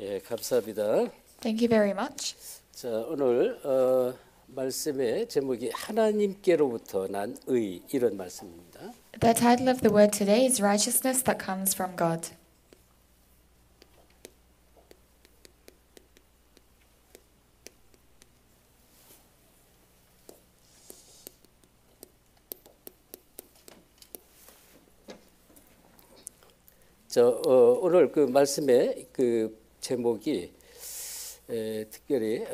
예, 감사합니다. Thank you very much. 자, 오늘 말씀의 제목이 하나님께로부터 난 의 이런 말씀입니다. The title of the word today is Righteousness that comes from God. 오늘 그 말씀의 그 제목이 특별히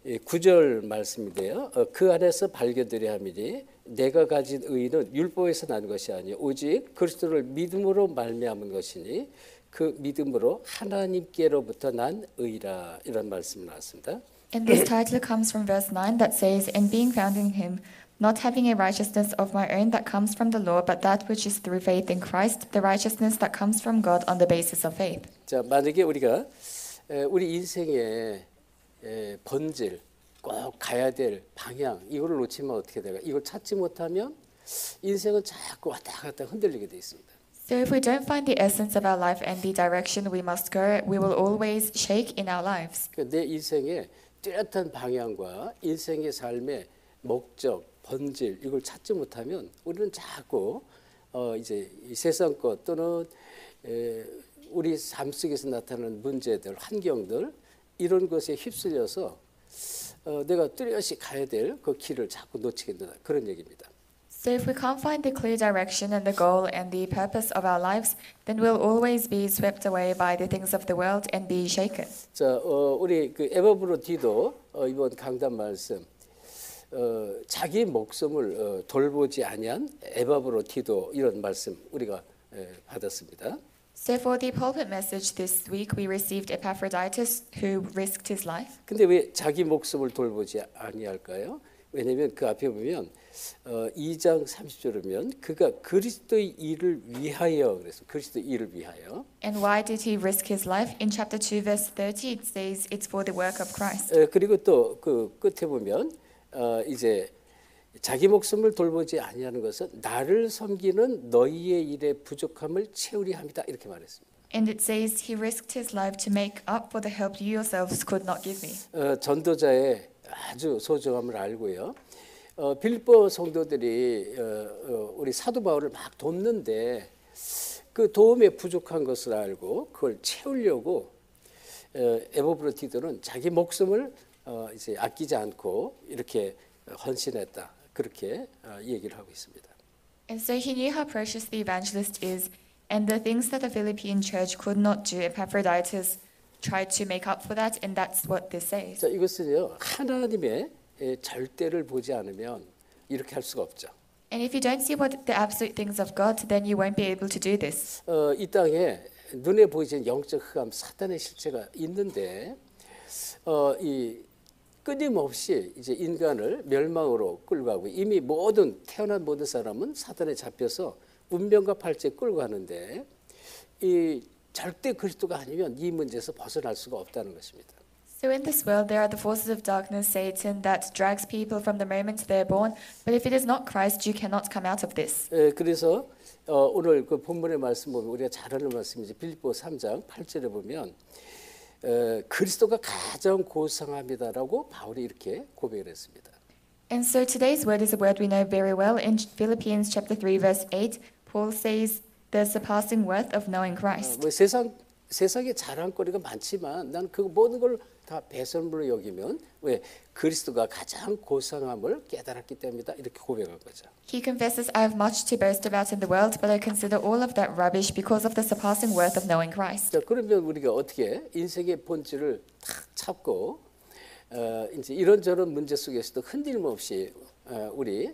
9절 말씀인데요. 그 안에서 발견되려 함이니 내가 가진 의는 율법에서 난 것이 아니요 오직 그리스도를 믿음으로 말미암은 것이니 그 믿음으로 하나님께로부터 난 의라 이런 말씀이 나왔습니다. And this title comes from verse 9 that says, "And being found in him, not having a righteousness of my own that comes from the law, but that which is through faith in Christ, the righteousness that comes from God on the basis of faith." 자, 만약에 우리가 우리 인생의 본질, 꼭 가야 될 방향 이거를 놓치면 어떻게 될까? 이걸 찾지 못하면 인생은 자꾸 왔다 갔다 흔들리게 돼 있습니다. So if we don't find the essence of our life and the direction we must go, we will always shake in our lives. 내 인생의 뚜렷한 방향과 인생의 삶의 목적, 본질 이걸 찾지 못하면 우리는 자꾸 이제 이 세상 것 또는 우리 삶 속에서 나타나는 문제들, 환경들 이런 것에 휩쓸려서 내가 뚜렷이 가야 될 그 길을 자꾸 놓치게 된다 그런 얘기입니다. So if we can't find the clear direction and the goal and the purpose of our lives, then we'll always be swept away by the things of the world and be shaken. 자, 우리 그 에바브로디도 이번 강단 말씀 자기 목숨을 돌보지 아니한 에바브로디도 이런 말씀 우리가 받았습니다. So for the pulpit message this week, we received Epaphroditus who risked his life. 근데 왜 자기 목숨을 돌보지 아니할까요? 왜냐하면 그 앞에 보면 2장 30절이면 그가 그리스도의 일을 위하여 그래서 그리스도의 일을 위하여. And why did he risk his life? In chapter 2 verse 30 it says it's for the work of Christ. 그리고 또 그 끝에 보면 이제 자기 목숨을 돌보지 아니하는 것은 나를 섬기는 너희의 일의 부족함을 채우리 함이다 이렇게 말했습니다. And it says he risked his life to make up for the help you yourselves could not give me. 전도자의 아주 소중함을 알고요. 빌립보 성도들이 우리 사도 바울을 막 돕는데 그 도움에 부족한 것을 알고 그걸 채우려고 에바브로디도는 자기 목숨을 이제 아끼지 않고 이렇게 헌신했다 그렇게 얘기를 하고 있습니다. And so he knew how precious the evangelist is, and the things that the Philippian church could not do, Epaphroditus tried to make up for that, and that's what this says. 자, 이것은요 하나님의 절대를 보지 않으면 이렇게 할 수가 없죠. And if you don't see what the absolute things of God, then you won't be able to do this. 이 땅에 눈에 보이는 영적 흑암 사탄의 실체가 있는데 이 끊임없이 이제 인간을 멸망으로 끌고 가고 이미 태어난 모든 사람은 사탄에 잡혀서 운명과 팔찌에 끌고 가는데 이 절대 그리스도가 아니면 이 문제에서 벗어날 수가 없다는 것입니다. So in this world there are the forces of darkness, Satan, that drags people from the moment they're born. But if it is not Christ, you cannot come out of this. 그래서 오늘 그 본문의 말씀 보면 우리가 잘 아는 말씀이지 빌립보 3장 8절에 보면 그리스도가 가장 고상합니다라고 바울이 이렇게 고백을 했습니다. And so today's word is a word we know very well. In Philippians chapter 3 verse 8, Paul says the surpassing worth of knowing Christ. 뭐 세상에 자랑거리가 많지만 난 그 모든 걸 다 배설물로 여기면 왜 그리스도가 가장 고상함을 깨달았기 때문이다 이렇게 고백한 거죠. He confesses, "I have much to boast about in the world, but I consider all of that rubbish because of the surpassing worth of knowing Christ." 자, 그러면 우리가 어떻게 인생의 본질을 탁 찾고 이제 이런저런 문제 속에서도 흔들림 없이 우리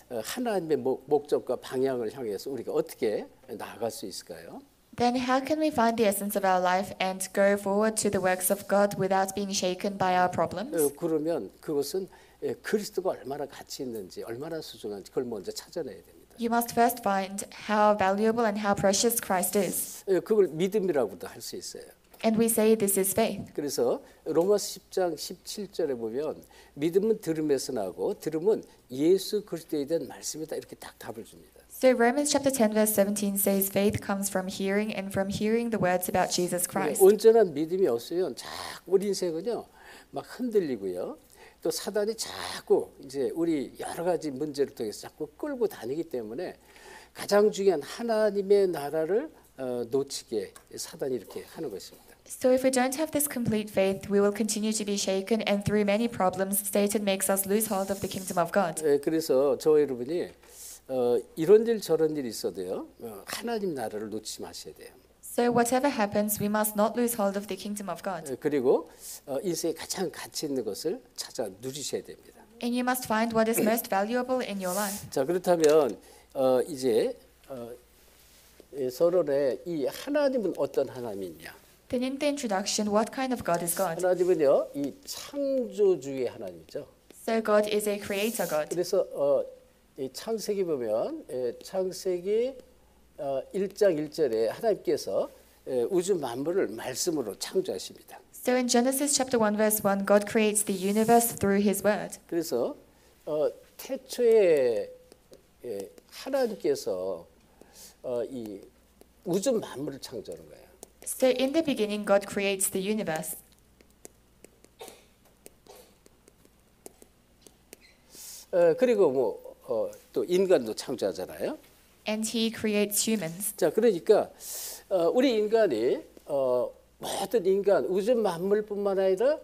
하나님의 목적과 방향을 향해서 우리가 어떻게 나아갈 수 있을까요? Then how can we find the essence of our life and go forward to the works of God without being shaken by our problems? 그러면 그것은 그리스도가 얼마나 가치 있는지 얼마나 소중한지 그걸 먼저 찾아내야 됩니다. You must first find how valuable and how precious Christ is. 그걸 믿음이라고도 할 수 있어요. And we say this is faith. 그래서 로마서 10장 17절에 보면 믿음은 들음에서 나고 들음은 예수 그리스도에 대한 말씀이다 이렇게 딱 답을 줍니다. So Romans chapter 10 verse 17 says faith comes from hearing and from hearing the words about Jesus Christ. 온전한 믿음이 없으면 자꾸 우리 인생은요 막 흔들리고요. 또 사단이 자꾸 이제 우리 여러 가지 문제를 통해서 자꾸 끌고 다니기 때문에 가장 중요한 하나님의 나라를 놓치게 사단이 이렇게 하는 것입니다. So if we don't have this complete faith, we will continue to be shaken, and through many problems, Satan makes us lose hold of the kingdom of God. 그래서 저와 여러분이 이런 일 저런 일이 있어도요 하나님 나라를 놓치지 마셔야 돼요. So whatever happens, we must not lose hold of the kingdom of God. 그리고 인생에 가장 가치 있는 것을 찾아 누리셔야 됩니다. And you must find what is most valuable in your life. 자 그렇다면 이제 서론에 이 하나님은 어떤 하나님이냐? Then in the introduction, what kind of God is God? 하나님은요 이 창조주의 하나님이죠. So God is a creator God. 그래서 이 창세기 보면 창세기 1장 1절에 하나님께서 우주 만물을 말씀으로 창조하십니다. So in Genesis chapter 1 verse 1, God creates the universe through his word. 그래서 태초에 하나님께서 이 우주 만물을 창조하는 거예요. So in the beginning, God creates the universe. 그리고 뭐 또 인간도 창조하잖아요. And he creates humans. 자, 그러니까 우리 인간이 모든 인간 우주 만물뿐만 아니라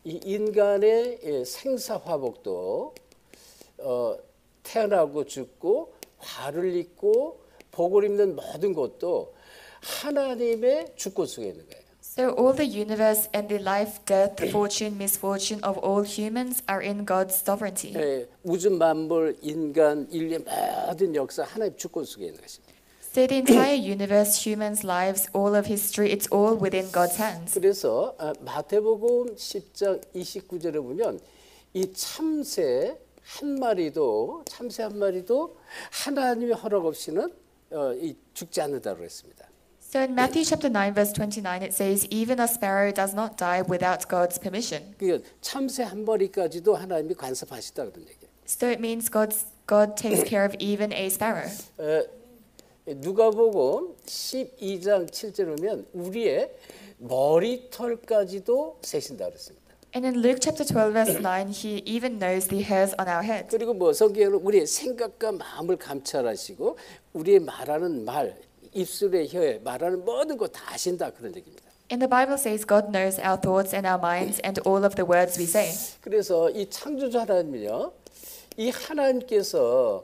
이 인간의 생사화복도 태어나고 죽고 화를 입고 복을 입는 모든 것도 하나님의 주권 속에 있는 거예요. So all the universe and the life, death, fortune, misfortune of all humans are in God's sovereignty. 우주 만물, 인간, 인류의 모든 역사 하나님 주권 속에 있는 것입니다. So the entire universe, humans' lives, all of history, it's all within God's hands. 그래서 마태복음 10장 29절에 보면 이 참새 한 마리도 하나님의 허락 없이는 죽지 않는다고 했습니다. So in Matthew chapter 9 verse 29 it says even a sparrow does not die without God's permission. 그 참새 한 마리까지도 하나님이 간섭하시다 그런 얘기예요. So it means God takes care of even a sparrow. 누가복음 12장 7절에 보면 우리의 머리털까지도 세신다 그랬습니다. And in Luke chapter 12 verse 9 he even knows the hairs on our head. 그리고 뭐 성경에는 우리의 생각과 마음을 감찰하시고 우리의 말하는 말 입술의 혀에 말하는 모든 거 다 아신다 그런 얘기입니다. And the Bible says God knows our thoughts and our minds and all of the words we say. 그래서 이 창조주 하나님은요, 이 하나님께서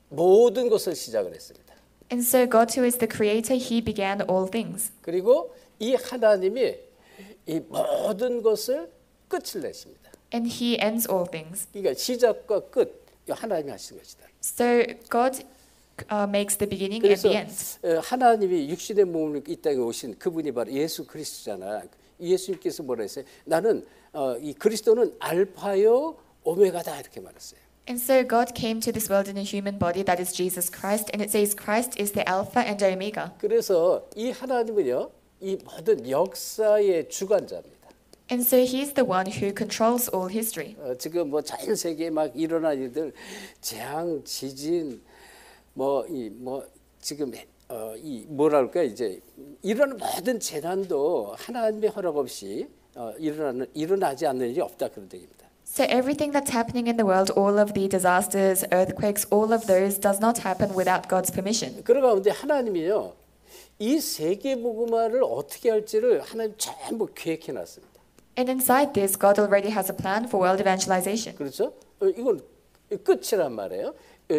모든 것을 시작을 했습니다. And so God who is the creator, he began all things. 그리고 이 하나님이 이 모든 것을 끝을 내십니다. And he ends all things. 그러니까 시작과 끝 하나님이 하신 것이다. So God makes the beginning and 그래서 the end. 하나님이 육신의 몸을 이 땅에 오신 그분이 바로 예수 그리스도잖아. 예수님께서 뭐라 했어요? 나는 이 그리스도는 알파요 오메가다 이렇게 말했어요. And so God came to this world in a human body, that is Jesus Christ, and it says Christ is the Alpha and Omega. 그래서 이 하나님은요, 이 모든 역사의 주관자입니다. And so He's the one who controls all history. 지금 뭐 전 세계에 막 일어난 일들, 재앙, 지진, 지금 뭐랄까 이제 이런 모든 재난도 하나님의 허락 없이 일어나지 않는 일이 없다 그런 얘기입니다. So everything that's happening in the world, all of the disasters, earthquakes, all of those does not happen without God's permission. 그러 가운데 하나님이요, 이 세계 복음화를 어떻게 할지를 하나님 전부 계획해 놨습니다. And inside this, God already has a plan for world evangelization. 그렇죠? 이건 끝이란 말이에요.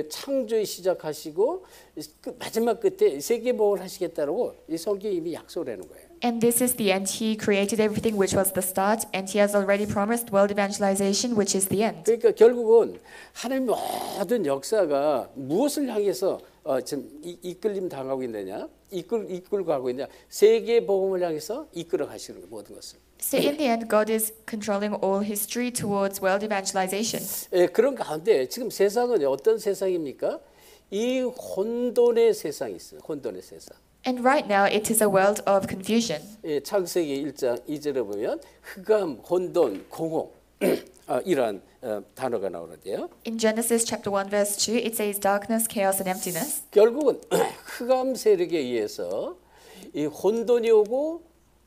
창조에 시작하시고 마지막 끝에 세계 복음을 하시겠다라고 이 성경이 이미 약속을 해놓은 거예요. And this is the end. He created everything which was the start, and He has already promised world evangelization, which is the end. 그러니까 결국은 하나님 모든 역사가 무엇을 향해서 지금 이끌림 당하고 있느냐, 이끌고 가고 있느냐, 세계 복음을 향해서 이끌어 가시는 모든 것을. So in the end, God is controlling all history towards world evangelization. 그런 가운데 지금 세상은 어떤 세상입니까? 이 혼돈의 세상이 있어요. 혼돈의 세상. And right now it is a world of confusion. 예, 창세기 1장 2절에 보면 흑암, 혼돈, 공허 이러한 단어가 나오는데요. In Genesis chapter 1 verse 2 it says darkness, chaos and emptiness. 결국은 흑암 세력에 의해서 이 혼돈이 오고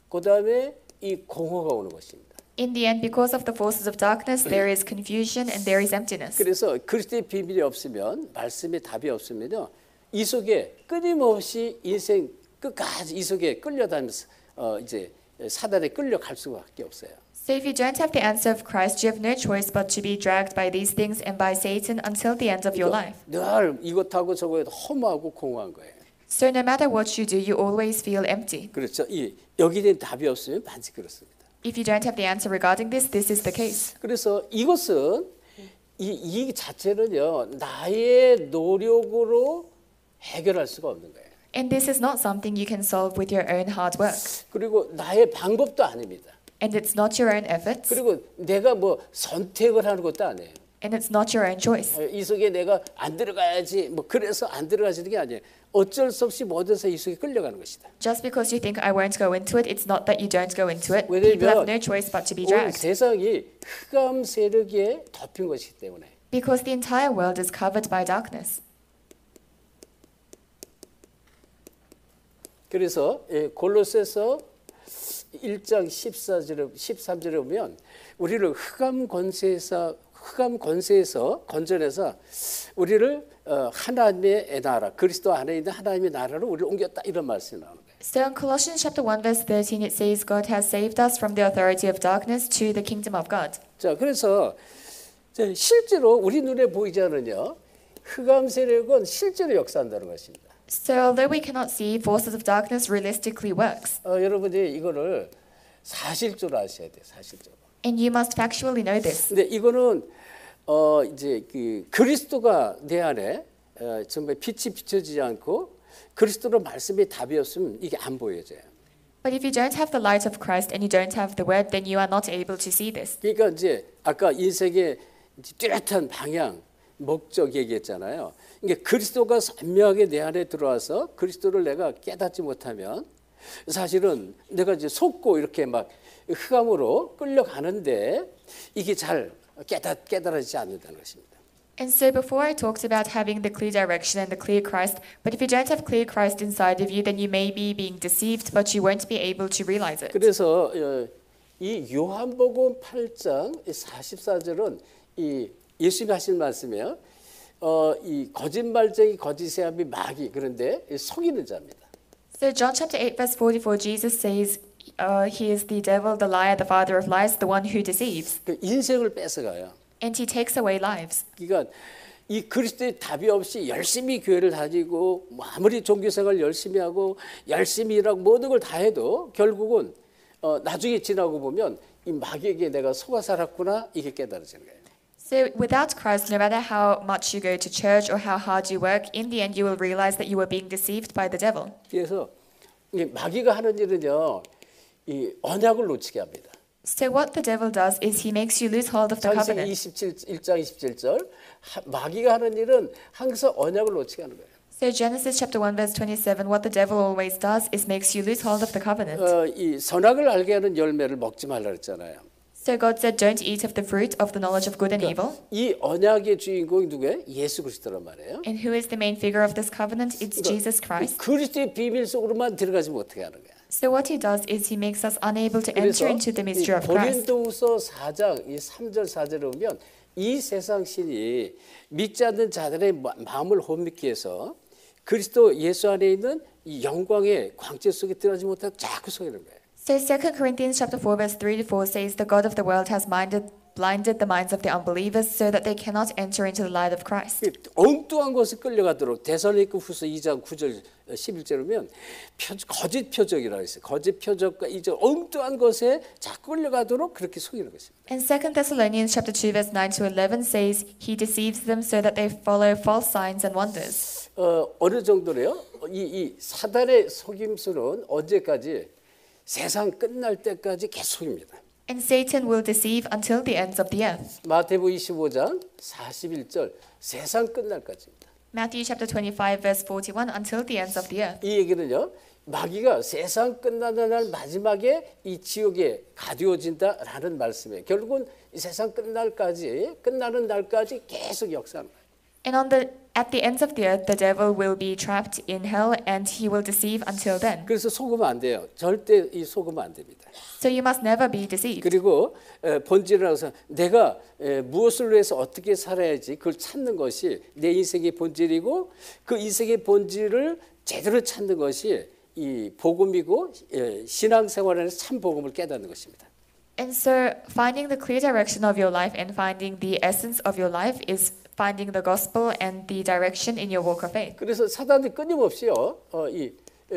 그다음에 이 공허가 오는 것입니다. In the end, because of the forces of darkness, there is confusion and there is emptiness. 그래서 그리스도의 비밀이 없으면 말씀의 답이 없으면요. 이 속에 끊임없이 인생 끝까지 이 속에 끌려다니면서 이제 사단에 끌려갈 수밖에 없어요. So if you don't have the answer of Christ, you have no choice but to be dragged by these things and by Satan until the end of your life. 늘 이것하고 저것하고 허무하고 공허한 거예요. So no matter what you do, you always feel empty. 그렇죠. 여기에 대한 답이 없으면 반드시 그렇습니다. If you don't have the answer regarding this, this is the case. 그래서 이것은 이 자체는요. 나의 노력으로 해결할 수가 없는 거예요. And this is not something you can solve with your own hard work. 그리고 나의 방법도 아닙니다. And it's not your own efforts. 그리고 내가 뭐 선택을 하는 것도 아니에요. And it's not your own choice. 이 속에 내가 안 들어가야지 뭐 그래서 안 들어가지는 게 아니에요. 어쩔 수 없이 모든서 이 속에 끌려가는 것이다. Just because you think I won't go into it, it's not that you don't go into it. People have no choice but to be 온 dragged. 세상이 흑암 세력에 덮인 것이기 때문에. Because the entire world is covered by darkness. 그래서 골로새서 1장 13절에 보면 우리를 흑암 권세에서 건져내서 우리를 하나님의 나라, 그리스도 안에 있는 하나님의 나라로 우리를 옮겼다 이런 말씀이 나오는 거예요. So in Colossians chapter 1 verse 13 it says God has saved us from the authority of darkness to the kingdom of God. 자, 그래서 실제로 우리 눈에 보이지 않으냐 흑암 세력은 실제로 역사한다는 것입니다. So although we cannot see, forces of darkness realistically works. 여러분이 이거를 사실적으로 아셔야 돼요. 사실적으로. And you must factually know this. 근데 이거는 이제 그 그리스도가 내 안에 정말 빛이 비춰지지 않고 그리스도로 말씀이 답이 없으면 이게 안 보여져요. But if you don't have the light of Christ and you don't have the word, then you are not able to see this. 그러니까 이제 아까 인생의 뚜렷한 방향, 목적 얘기했잖아요. 이게 그리스도가 선명하게 내 안에 들어와서 그리스도를 내가 깨닫지 못하면 사실은 내가 이제 속고 이렇게 막 흑암으로 끌려가는데 이게 잘 깨달아지지 않는다는 것입니다. And so before I talked about having the clear direction and the clear Christ, but if you don't have clear Christ inside of you, then you may be being deceived, but you won't be able to realize it. 그래서 이 요한복음 8장 44절은 이 예수님이 하신 말씀이에요. 이 거짓말쟁이 거짓세함이 마귀 그런데 속이는 자입니다. So John chapter 8 verse 44, Jesus says he is the devil, the liar, the father of lies, the one who deceives. 그 인생을 뺏어가요. And he takes away lives. 그러니까 이 그리스도의 답이 없이 열심히 교회를 다니고 아무리 종교생활 열심히 하고 열심히 일하고 모든 걸 다 해도 결국은 나중에 지나고 보면 이 마귀에게 내가 속아 살았구나 이게 깨달아지는 거예요. So without Christ, no matter how much you go to church or how hard you work, in the end you will realize that you were being deceived by the devil. 그래서 이 마귀가 하는 일은요, 이 언약을 놓치게 합니다. So what the devil does is he makes you lose hold of the 창세기 covenant. 1장 27절 마귀가 하는 일은 항상 언약을 놓치게 하는 거예요. So Genesis chapter 1 verse 27, what the devil always does is makes you lose hold of the covenant. 이 선악을 알게 하는 열매를 먹지 말라 그랬잖아요. So God said, don't eat of the fruit of the knowledge of good and evil. 이 언약의 주인공이 누구예요? 예수 그리스도란 말이에요. And who is the main figure of this covenant? It's Jesus Christ. 그리스도의 비밀 속으로만 들어가지 못하게 하는 거예요. So what he does is he makes us unable to enter into the mystery of Christ. 고린도후서 4장 이 3절 4절에 보면 이 세상 신이 믿지 않는 자들의 마음을 혼미케 해서 그리스도 예수 안에 있는 이 영광의 광채 속에 들어가지 못하고 자꾸 속이는 거예요. So 2 Corinthians chapter 4 verse 3 to 4 says the God of the world has blinded the minds of the unbelievers so that they cannot enter into the light of Christ. 엉뚱한 것에 끌려가도록 데살로니가후서 2장 9절 11절에 보면 거짓 표적이라고 했어요. 거짓 표적과 이제 엉뚱한 것에 자꾸 끌려가도록 그렇게 속이는 것입니다. And 2 Thessalonians chapter 2 verse 9 to 11 says he deceives them so that they follow false signs and wonders. 어느 정도래요? 이 사단의 속임수는 언제까지 세상 끝날 때까지 계속입니다. And Satan will deceive until the ends of the earth. 마태복음 25장 41절 세상 끝날까지입니다. Matthew chapter 25 verse 41 until the ends of the earth. 이 얘기는요. 마귀가 세상 끝나는 날 마지막에 이 지옥에 가두어진다라는 말씀이에요. 결국은 이 세상 끝나는 날까지 계속 역사하는 거예요. And at the ends of the earth, the devil will be trapped in hell and he will deceive until then. 그래서 속으면 안 돼요. 절대 이 속으면 안 됩니다. So you must never be deceived. 그리고 본질을 알아서 내가 무엇을 위해서 어떻게 살아야지 그걸 찾는 것이 내 인생의 본질이고 그 인생의 본질을 제대로 찾는 것이 이 복음이고 신앙생활 안에서 참 복음을 깨닫는 것입니다. And so finding the clear direction of your life and finding the essence of your life is finding the gospel and the direction in your walk of faith. 그래서 사단이 끊임없이요.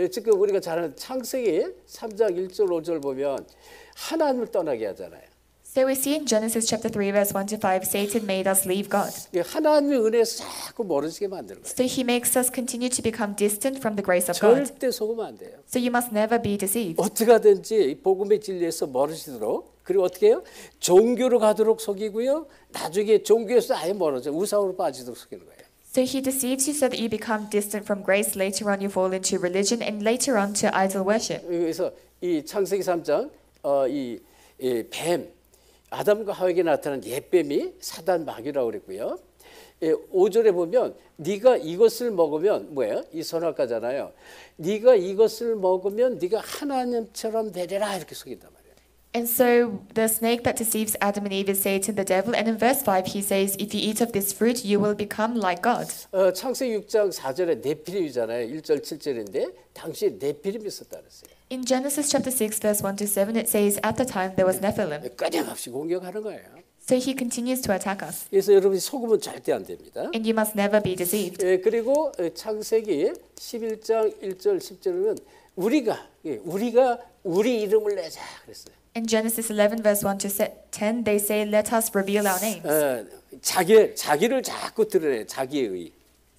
지금 우리가 잘 아는 창세기 3장 1절 5절 보면 하나님을 떠나게 하잖아요. So we see in Genesis chapter 3 verse 1 to 5, Satan made us leave God. 하나님의 은혜에서 자꾸 멀어지게 만드는 거예요. So he makes us continue to become distant from the grace of God. 절대 속으면 안 돼요. So you must never be deceived. 어떻게 하든지 복음의 진리에서 멀어지도록 그리고 어떻게 해요? 종교로 가도록 속이고요. 나중에 종교에서 아예 멀어져 우상으로 빠지도록 속이는 거예요. So he deceives you so that you become distant from grace. Later on you fall into religion and later on to idol worship. 그래서 이 창세기 3장 뱀 아담과 하와에게 나타난 옛뱀이 사단 마귀라고 그랬고요. 5절에 보면 네가 이것을 먹으면 뭐예요? 이 선악과잖아요. 네가 이것을 먹으면 네가 하나님처럼 되리라 이렇게 속인단 말이에요. And so the snake that deceives Adam and Eve is Satan the devil. And in verse 5 he says, if you eat of this fruit you will become like God. 창세기 6장 4절에 네피림이잖아요. 1절 7절인데 당시에 네피림이 있었다 그랬어요. In Genesis chapter 6 verse 1 to 7 it says, at the time there was Nephilim. 끊임없이 공격하는 거예요. So he continues to attack us. 그래서 여러분이 속으면 절대 안 됩니다. And you must never be deceived. 그리고 창세기 11장 1절 10절은 우리가 우리 이름을 내자 그랬어요. In Genesis 11 verse 1 to 10 they say, let us reveal our names. 자기를 자꾸 드러내 자기의 의.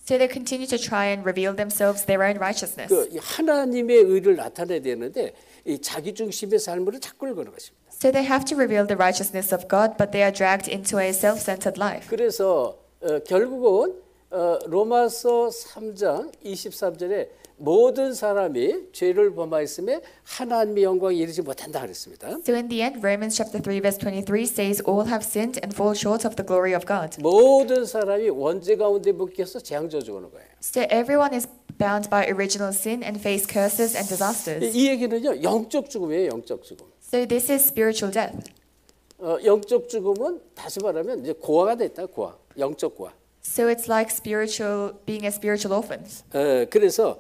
So they continue to try and reveal themselves their own righteousness. 그 하나님의 의를 나타내야 되는데 이 자기 중심의 삶으로 자꾸 이끌는 것입니다. So they have to reveal the righteousness of God, but they are dragged into a self-centered life. 그래서 결국은 로마서 3장 23절에 모든 사람이 죄를 범하였음에 하나님의 영광에 이르지 못한다 그랬습니다. So in the end, Romans chapter 3 verse 23 says, all have sinned and fall short of the glory of God. 모든 사람이 원죄 가운데 묶여서 재앙 저주하는 거예요. So everyone is bound by original sin and face curses and disasters. 이 얘기는요 영적 죽음이에요. 영적 죽음. So this is spiritual death. 영적 죽음은 다시 말하면 이제 고아가 됐다. 고아. 영적 고아. So it's like being a spiritual orphan. 그래서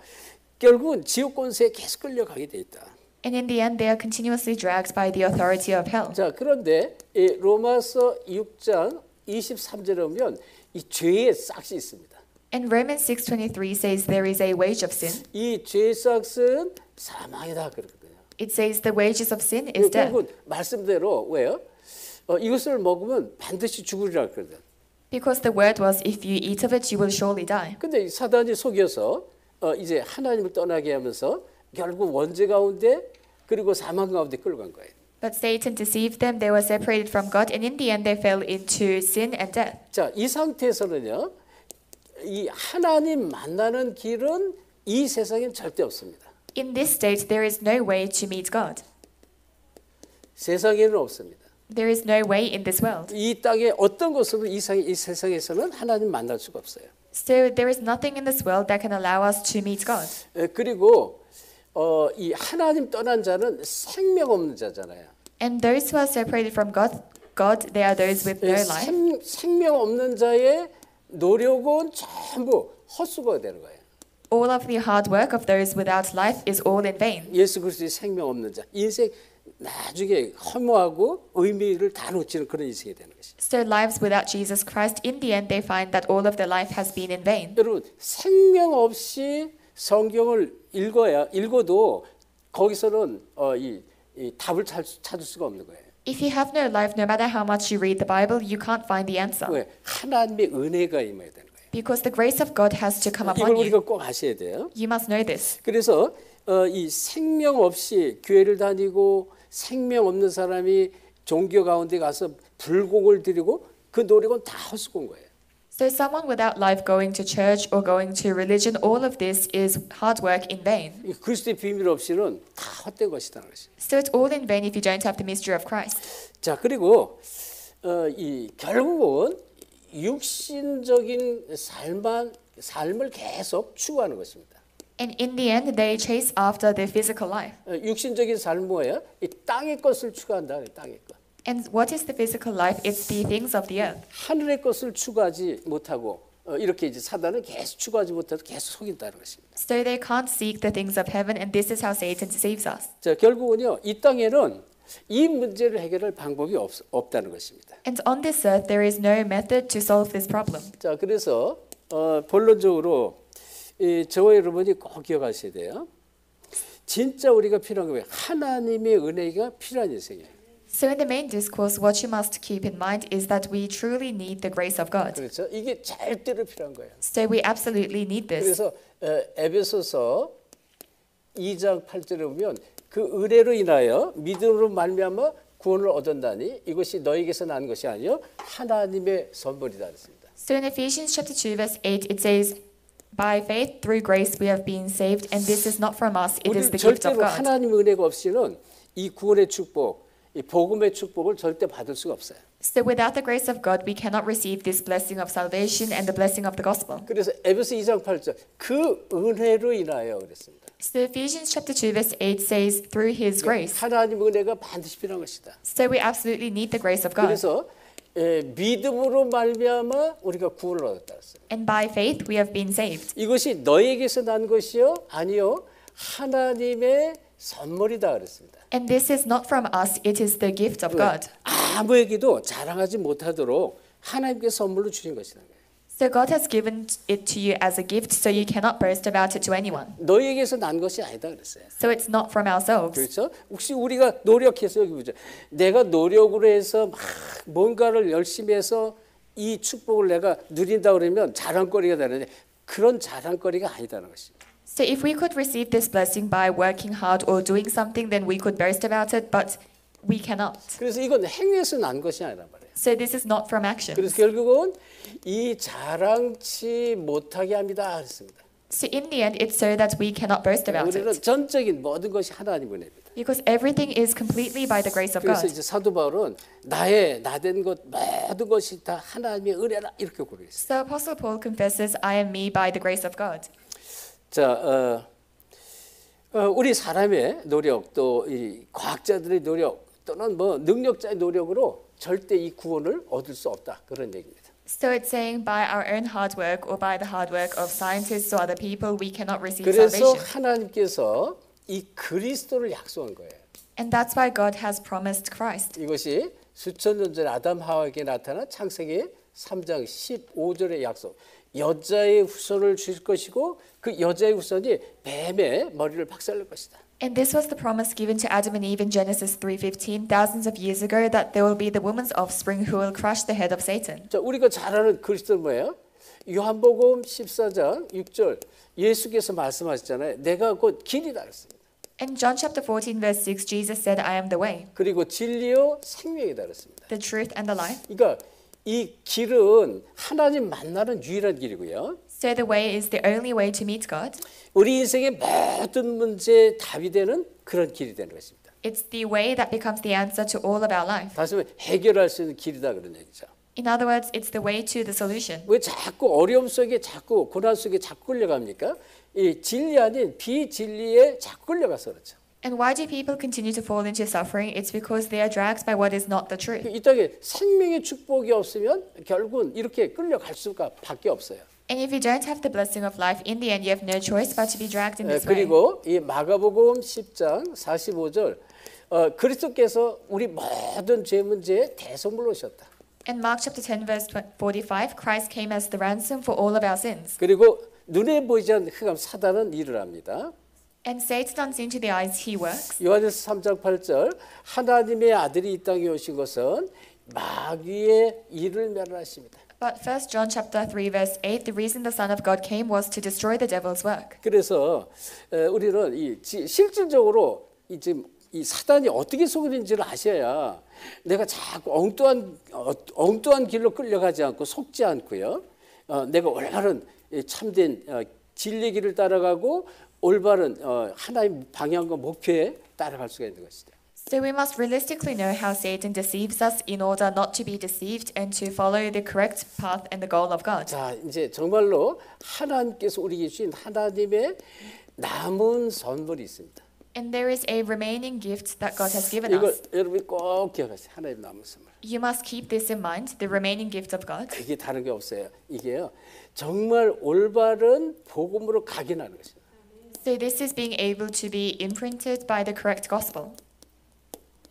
결국은 지옥 권세에 계속 끌려가게 돼 있다. And in the end, they are continuously dragged by the authority of hell. 자, 그런데 이 로마서 6장 23절에 보면 이 죄의 싹이 있습니다. And Romans 6:23 says there is a wage of sin. 이 죄의 싹은 사망이다 그러거든요. It says the wages of sin is death. 결국은 말씀대로 왜요? 이것을 먹으면 반드시 죽으리라 그러거든. Because the word was, if you eat of it, you will surely die. 근데 사단이 속여서 이제 하나님을 떠나게 하면서 결국 원죄 가운데 그리고 사망 가운데 끌고 간 거예요. But Satan deceived them. They were separated from God, and in the end, they fell into sin and death. 자, 이 상태에서는요, 이 하나님 만나는 길은 이 세상엔 절대 없습니다. In this state, there is no way to meet God. 세상에는 없습니다. There is no way in this world. 이 땅에 어떤 것으로 이 세상에서는 하나님 만날 수가 없어요. So there is nothing in this world that can allow us to meet God. 그리고 이 하나님 떠난 자는 생명 없는 자잖아요. And those who are separated from God, they are those with no life. 생명 없는 자의 노력은 전부 헛수고가 되는 거예요. All of the hard work of those without life is all in vain. 예수 그리스도의 생명 없는 자, 인생 나중에 허무하고 의미를 다 놓치는 그런 인생이 되는 것이죠. So lives without Jesus Christ, in the end, they find that all of their life has been in vain. 여러분 생명 없이 성경을 읽어도 거기서는 이 답을 찾을 수가 없는 거예요. If you have no life, no matter how much you read the Bible, you can't find the answer. 왜? 하나님의 은혜가 임해야 되는 거예요. Because the grace of God has to come 이걸 upon 우리가 you. 꼭 아셔야 돼요. You must know this. 그래서 이 생명 없이 교회를 다니고 생명 없는 사람이 종교 가운데 가서 불공을 드리고 그 노력은 다 헛수고인 거예요. So someone without life going to church or going to religion, all of this is hard work in vain. 이 그리스도의 비밀 없이는 다 헛된 것이라는 것이. So it's all in vain if you don't have the mystery of Christ. 자, 그리고 이 결국은 육신적인 삶을 계속 추구하는 것입니다. And in the end, they chase after their physical life. 육신적인 삶은 뭐예요? 이 땅의 것을 추구한다. 땅의 것. And what is the physical life? It's the things of the earth. 하늘의 것을 추구하지 못하고 이렇게 이제 사단은 계속 추구하지 못해서 계속 속인다는 것입니다. So they can't seek the things of heaven, and this is how Satan deceives us. 자, 결국은요, 이 땅에는 이 문제를 해결할 방법이 없다는 것입니다. And on this earth, there is no method to solve this problem. 자, 그래서 본론적으로 저와 여러분이 꼭 기억하셔야 돼요. 진짜 우리가 필요한 거예요. 하나님의 은혜가 필요한 인생이에요. So in the main discourse, what you must keep in mind is that we truly need the grace of God. 그렇죠? 이게 절대로 필요한 거예요. So we absolutely need this. 그래서 에베소서 2장 8절에 보면 그 은혜로 인하여 믿음으로 말미암아 구원을 얻었다니 이것이 너에게서 난 것이 아니요 하나님의 선물이다 했습니다. So in Ephesians chapter 2 verse 8 it says, "By faith through grace we have been saved, and this is not from us; it is 우리는 the gift of 절대로 God." 하나님의 은혜가 없이는 이 구원의 축복, 이 복음의 축복을 절대 받을 수가 없어요. So without the grace of God, we cannot receive this blessing of salvation and the blessing of the gospel. 그래서 에베소 2장 8절 그 은혜로 인하여 그랬습니다. So Ephesians chapter 2 verse 8 says, "Through His grace." 하나님의 은혜가 반드시 필요한 것이다. So we absolutely need the grace of God. 그래서 믿음으로 말미암아 우리가 구원을 얻었다 했어요. And by faith we have been saved. 이것이 너에게서 난 것이요 아니요 하나님의 선물이다 그랬습니다. And this is not from us; it is the gift of God. 아무에게도 자랑하지 못하도록 하나님께 선물로 주신 것이다. So God has given it to you as a gift, so you cannot boast about it to anyone. 너에게서 난 것이 아니다 그랬어요. So it's not from ourselves. 그렇죠? 혹시 우리가 노력해서 여기 보죠. 내가 노력으로 해서 막 뭔가를 열심히 해서 이 축복을 내가 누린다 그러면 자랑거리가 되는데 그런 자랑거리가 아니다는 것입니다. So if we could receive this blessing by working hard or doing something, then we could boast about it, but we cannot. 그래서 이건 행위에서 난 것이 아니란 말이에요. So this is not from action. 그래서 결국은 이 자랑치 못하게 합니다 그랬습니다. So in the end, it's so that we cannot boast about 우리는 it. 전적인 모든 것이 하나님 은혜입니다. Because everything is completely by the grace of 그래서 God. 이제 사도 바울은 나된 것 모든 것이 다 하나님의 은혜라 이렇게 고백했어요. So Apostle Paul confesses, "I am me by the grace of God." 자, 우리 사람의 노력 또 이 과학자들의 노력 또는 뭐 능력자의 노력으로 절대 이 구원을 얻을 수 없다 그런 얘기입니다. So it's saying by our own hard work or by the hard work of scientists or other people, we cannot receive 그래서 salvation. 하나님께서 이 그리스도를 약속한 거예요. And that's why God has promised Christ. 이것이 수천 년 전 아담 하와에게 나타난 창세기 3장 15절의 약속. 여자의 후손을 주실 것이고 그 여자의 후손이 뱀의 머리를 박살낼 것이다. And this was the promise given to Adam and Eve in Genesis 3:15, thousands of years ago, that there will be the woman's offspring who will crush the head of Satan. 자, 우리가 잘 아는 그리스도는 뭐예요? 요한복음 14장 6절 예수께서 말씀하셨잖아요. 내가 곧 길이다 그랬습니다. In John chapter 14 verse 6, Jesus said, "I am the way, 그리고 진리요 생명이다 그랬습니다. the truth, and the life." 그러니까 이 길은 하나님 만나는 유일한 길이고요. So the way is the only way to meet God. 우리 인생의 모든 문제의 답이 되는 그런 길이 되는 것입니다. It's the way that becomes the answer to all of our life. 다시 말해 해결할 수 있는 길이다 그런 얘기죠. In other words, it's the way to the solution. 왜 자꾸 어려움 속에 자꾸 고난 속에 자꾸 끌려갑니까? 이 진리 아닌 비진리에 자꾸 끌려가서 그렇죠. And why do people continue to fall into suffering? It's because they are dragged by what is not the truth. 이 땅에 생명의 축복이 없으면 결국은 이렇게 끌려갈 수가 밖에 없어요. And if you don't have the blessing of life, in the end you have no choice but to be dragged in this way. 그리고 이 마가복음 10장 45절 그리스도께서 우리 모든 죄 문제에 대속물로 오셨다. In Mark chapter 10 verse 45, Christ came as the ransom for all of our sins. 그리고 눈에 보이지 않는 흑암 사단은 일을 합니다. And Satan unseen to the eyes, he works. 요한일서 3장 8절 하나님의 아들이 이 땅에 오신 것은 마귀의 일을 멸하십니다. But 1 John chapter 3 verse 8, the reason the Son of God came was to destroy the devil's work. 그래서 우리는 실질적으로 지금 이 사단이 어떻게 속이는지를 아셔야 내가 자꾸 엉뚱한 길로 끌려가지 않고 속지 않고요. 내가 올바른 참된 진리의 길을 따라가고 올바른 하나님 방향과 목표에 따라갈 수가 있는 것이다. So we must realistically know how Satan deceives us in order not to be deceived and to follow the correct path and the goal of God. 자, 이제 정말로 하나님께서 우리에게 주신 하나님의 남은 선물이 있습니다. And there is a remaining gift that God has given 이걸 us. 여러분이 꼭 기억하세요. 하나님 남은 선물. You must keep this in mind, the remaining gift of God. 이게 다른 게 없어요. 이게요. 정말 올바른 복음으로 각인하는 것이에요. So this is being able to be imprinted by the correct gospel.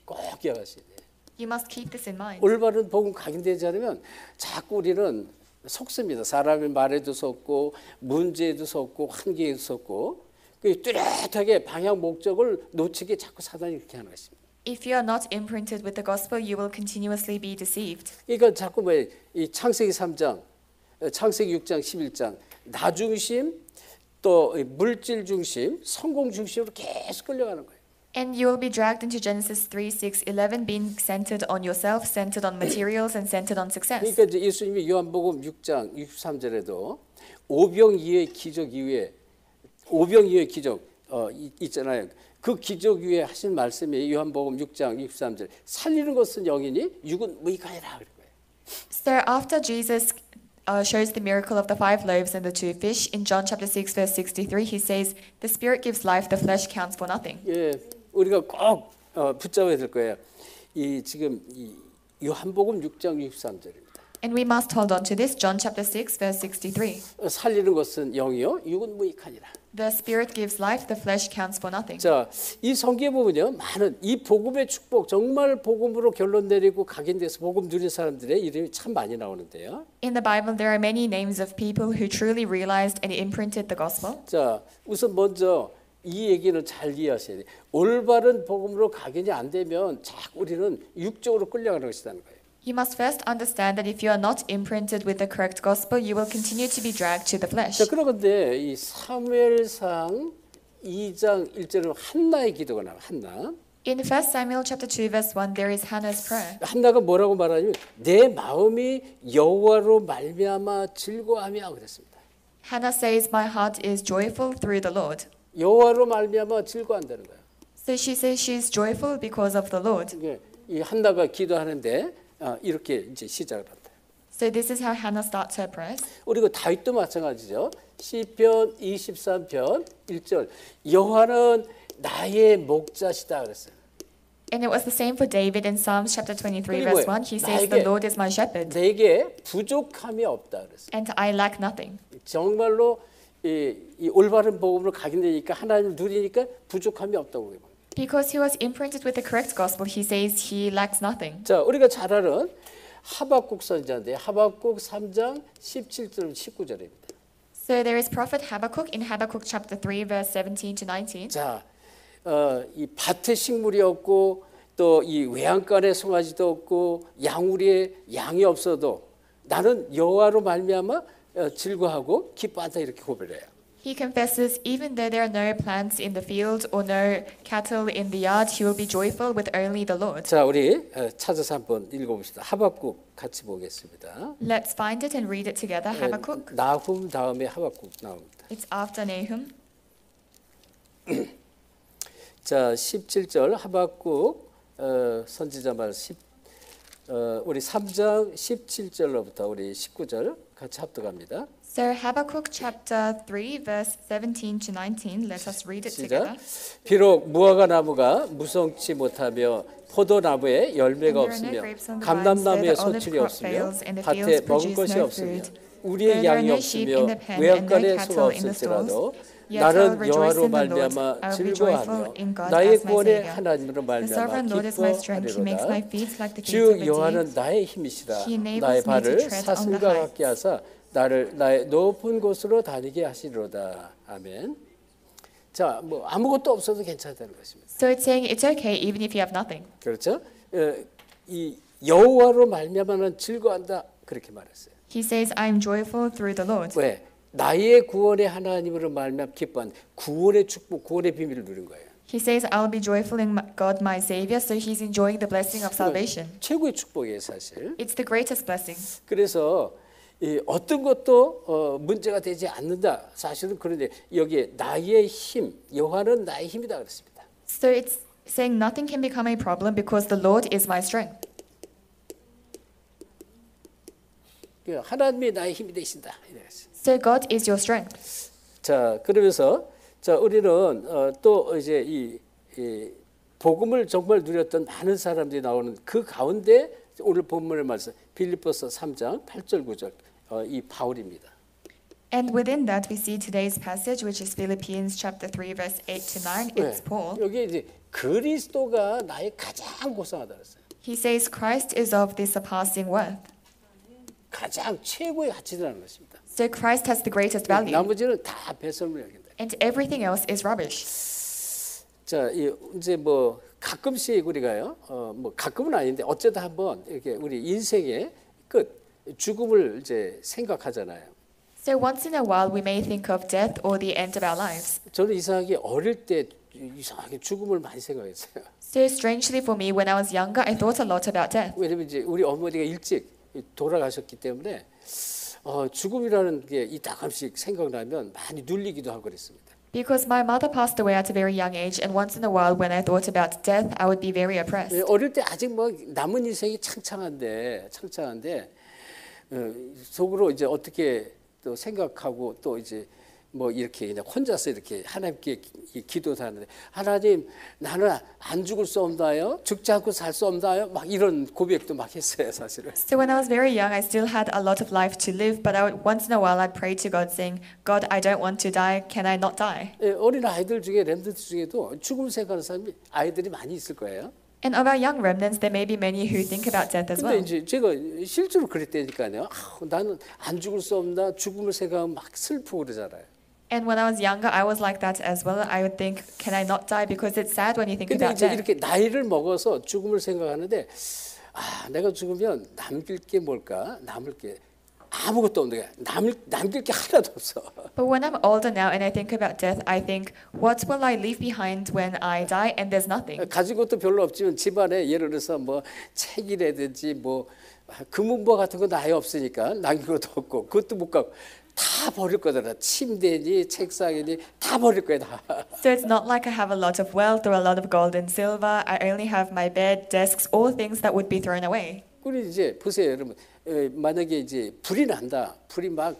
꼭 기억하셔야 돼요. You must keep this in mind. 올바른 복음 각인되지 않으면 자꾸 우리는 속습니다. 사람의 말에도 속고 문제에도 속고 환경에도 속고 그 뚜렷하게 방향 목적을 놓치게 자꾸 사단이 그렇게 하는 것입니다. If you are not imprinted with the gospel, you will continuously be deceived. 그러니까 자꾸 이 창세기 3장, 창세기 6장, 11장 나 중심 또 물질 중심, 성공 중심으로 계속 끌려가는 거예요. And you will be dragged into Genesis 3, 6, 11, being centered on yourself, centered on materials, and centered on success. 그러니까 이제 예수님이 요한복음 6장 63절에도 오병 이후의 기적 이후에 오병 이후의 기적 있잖아요. 그 기적 이후에 하신 말씀이 요한복음 6장 63절 살리는 것은 영이니 육은 무익하니라 그런 거예요. So after Jesus shows the miracle of the 5 loaves and the 2 fish, in John chapter 6, verse 63, he says, "The spirit gives life, the flesh counts for nothing." 예, 우리가 꼭 붙잡아야 될 거예요. 이 지금 이 요한복음 6장 63절입니다. And we must hold on to this, John chapter 6, verse 63. 살리는 것은 영이요, 육은 무익하니라. The spirit gives life, the flesh counts for nothing. 자, 이 성경에 보면요, 많은 이 복음의 축복, 정말 복음으로 결론 내리고 각인돼서 복음 누린 사람들의 이름이 참 많이 나오는데요. In the Bible, there are many names of people who truly realized and imprinted the gospel. 자, 우선 먼저 이 얘기는 잘 이해하셔야 돼요. 올바른 복음으로 각인이 안 되면 자꾸 우리는 육적으로 끌려가는 것이라는 거예요. You must first understand that if you are not imprinted with the correct gospel, you will continue to be dragged to the flesh. 자, 그런데 이 사무엘상 2장 1절은 한나의 기도가 나와요. 한나. In 1 Samuel chapter 2, verse 1, there is Hannah's prayer. 한나가 뭐라고 말하냐면 내 마음이 여호와로 말미암아 즐거워하며 그랬습니다. Hannah says, "My heart is joyful through the Lord." 여호와로 말미암아 즐거워한다는 거예요. So she says she is joyful because of the Lord. 이게 이 한나가 기도하는데 이렇게 이제 시작을 한다. So this is how Hannah starts her prayers. 그리고 다윗도 마찬가지죠. 시편 23편 1절 여호와는 나의 목자시다 그랬어요. And it was the same for David in Psalms chapter 23, 그리고 verse 1. He says, "The Lord is my shepherd, 내게 부족함이 없다 그랬어요. and I lack nothing." 정말로 이 올바른 복음으로 각인되니까 하나님을 누리니까 부족함이 없다고 해요. Because he was imprinted with the correct gospel, he says he lacks nothing. 자, 우리가 잘 아는 하박국 선지자인데 하박국 3장 17절 19절입니다. So there is prophet Habakkuk in Habakkuk chapter 3, verse 17 to 19. 자, 이 밭에 식물이 없고 또 이 외양간에 송아지도 없고 양우리에 양이 없어도 나는 여호와로 말미암아 즐거워하고 기뻐한다 이렇게 고백해요. He confesses, even though there are no plants in the field or no cattle in the yard, he will be joyful with only the Lord. 자, 우리 찾아서 한번 읽어봅시다. 하박국 같이 보겠습니다. Let's find it and read it together. Habakkuk. 나훔 다음에 하박국 나옵니다. It's after Nahum. 자, 17절 하박국 선지자 말 우리 3장 17절로부터 우리 19절 같이 합독합니다. So Habakkuk chapter 3, verse 17 to 19. Let us read it 시작. together. 비록 무화과 나무가 무성치 못하며 포도나무에 열매가 없으며 감람나무에 소출이 없으며 밭에 먹을 것이 없으며 우리의 양이 없으며 외양간에 소가 없을지라도 나는 여호와로 말미암아 즐거워하며 나의 구원의 하나님으로 말미암아 기뻐하리로다. 주 여호와는 나의 힘이시라. 나의 발을 사슬과 같게 하사 나를 나의 높은 곳으로 다니게 하시리로다. 아멘. 자, 뭐 아무것도 없어도 괜찮다는 것입니다. So it's saying it's okay even if you have nothing. 그렇죠? 이 여호와로 말미암아는 즐거워한다 그렇게 말했어요. He says, "I am joyful through the Lord." 왜? 나의 구원의 하나님으로 말미암아 기뻐한 구원의 축복, 구원의 비밀을 누린 거예요. He says, "I'll be joyful in God, my Savior." So he's enjoying the blessing of salvation. 최고의 축복이에요, 사실. It's the greatest blessing. 그래서 이 어떤 것도 문제가 되지 않는다. 사실은 그런데 여기에 나의 힘, 여호와는 나의 힘이다 그랬습니다. So it's saying nothing can become a problem because the Lord is my strength. 하나님이 나의 힘이 되신다. 이랬어요. So God is your strength. 자, 그러면서 자 우리는 또 이제 이 복음을 정말 누렸던 많은 사람들이 나오는 그 가운데 오늘 본문의 말씀 빌립보서 3장 8절 9절 이 바울입니다. And within that we see today's passage, which is Philippians chapter 3, verse 8 to 9. It's Paul. 여기 이제 그리스도가 나의 가장 고상하다 그랬어요. He says Christ is of the surpassing worth. 가장 최고의 가치라는 것입니다. So Christ has the greatest value. 나머지는 다 배설물 여긴다. And everything else is rubbish. 자, 이제 뭐 가끔씩 우리가요, 뭐 가끔은 아닌데 어쩌다 한번 이렇게 우리 인생의 끝 죽음을 이제 생각하잖아요. So once in a while we may think of death or the end of our lives. 저는 이상하게 어릴 때 이상하게 죽음을 많이 생각했어요. So strangely for me, when I was younger, I thought a lot about death. 왜냐면 이제 우리 어머니가 일찍 돌아가셨기 때문에 죽음이라는 게 이따금씩 생각나면 많이 눌리기도 하고 그랬습니다. Because my mother passed away at a very young age, and once in a while when I thought about death, I would be very oppressed. 어릴 때 아직 뭐 남은 인생이 창창한데 속으로 이제 어떻게 또 생각하고 또 이제 뭐 이렇게 그냥 혼자서 이렇게 하나님께 기도도 하는데 하나님 나는 안 죽을 수 없나요? 죽지 않고 살 수 없나요? 막 이런 고백도 막 했어요 사실은. So when I was very young, I still had a lot of life to live, but once in a while I'd pray to God saying, God, I don't want to die. Can I not die? 어린 아이들 중에 렘넌트 중에도 죽음 생각하는 사람이 아이들이 많이 있을 거예요. And of our young remnants, there may be many who think about death as 근데 well. 이제 제가 실제로 그랬다니까요. 나는 안 죽을 수 없나 죽음을 생각하면 막 슬프고 그러잖아요. And when I was younger, I was like that as well. I would think, can I not die? Because it's sad when you think 근데 about 이제 death. 이렇게 나이를 먹어서 죽음을 생각하는데 내가 죽으면 남길 게 뭘까? 남을 게 아무것도 없는 게 남길 게 하나도 없어. But when I'm older now and I think about death, I think, what will I leave behind when I die? And there's nothing. 가진 것도 별로 없지만 집안에 예를 들어서 뭐 책이라든지 뭐 금은보 같은 거 나이 없으니까 남길 것도 없고 그것도 못 갖고 다 버릴 거잖아. 침대니 책상이니 다 버릴 거야 다. So it's not like I have a lot of wealth or a lot of gold and silver. I only have my bed, desks, all things that would be thrown away. 우리 이제 보세요, 여러분. 만약에 이제 불이 난다. 불이 막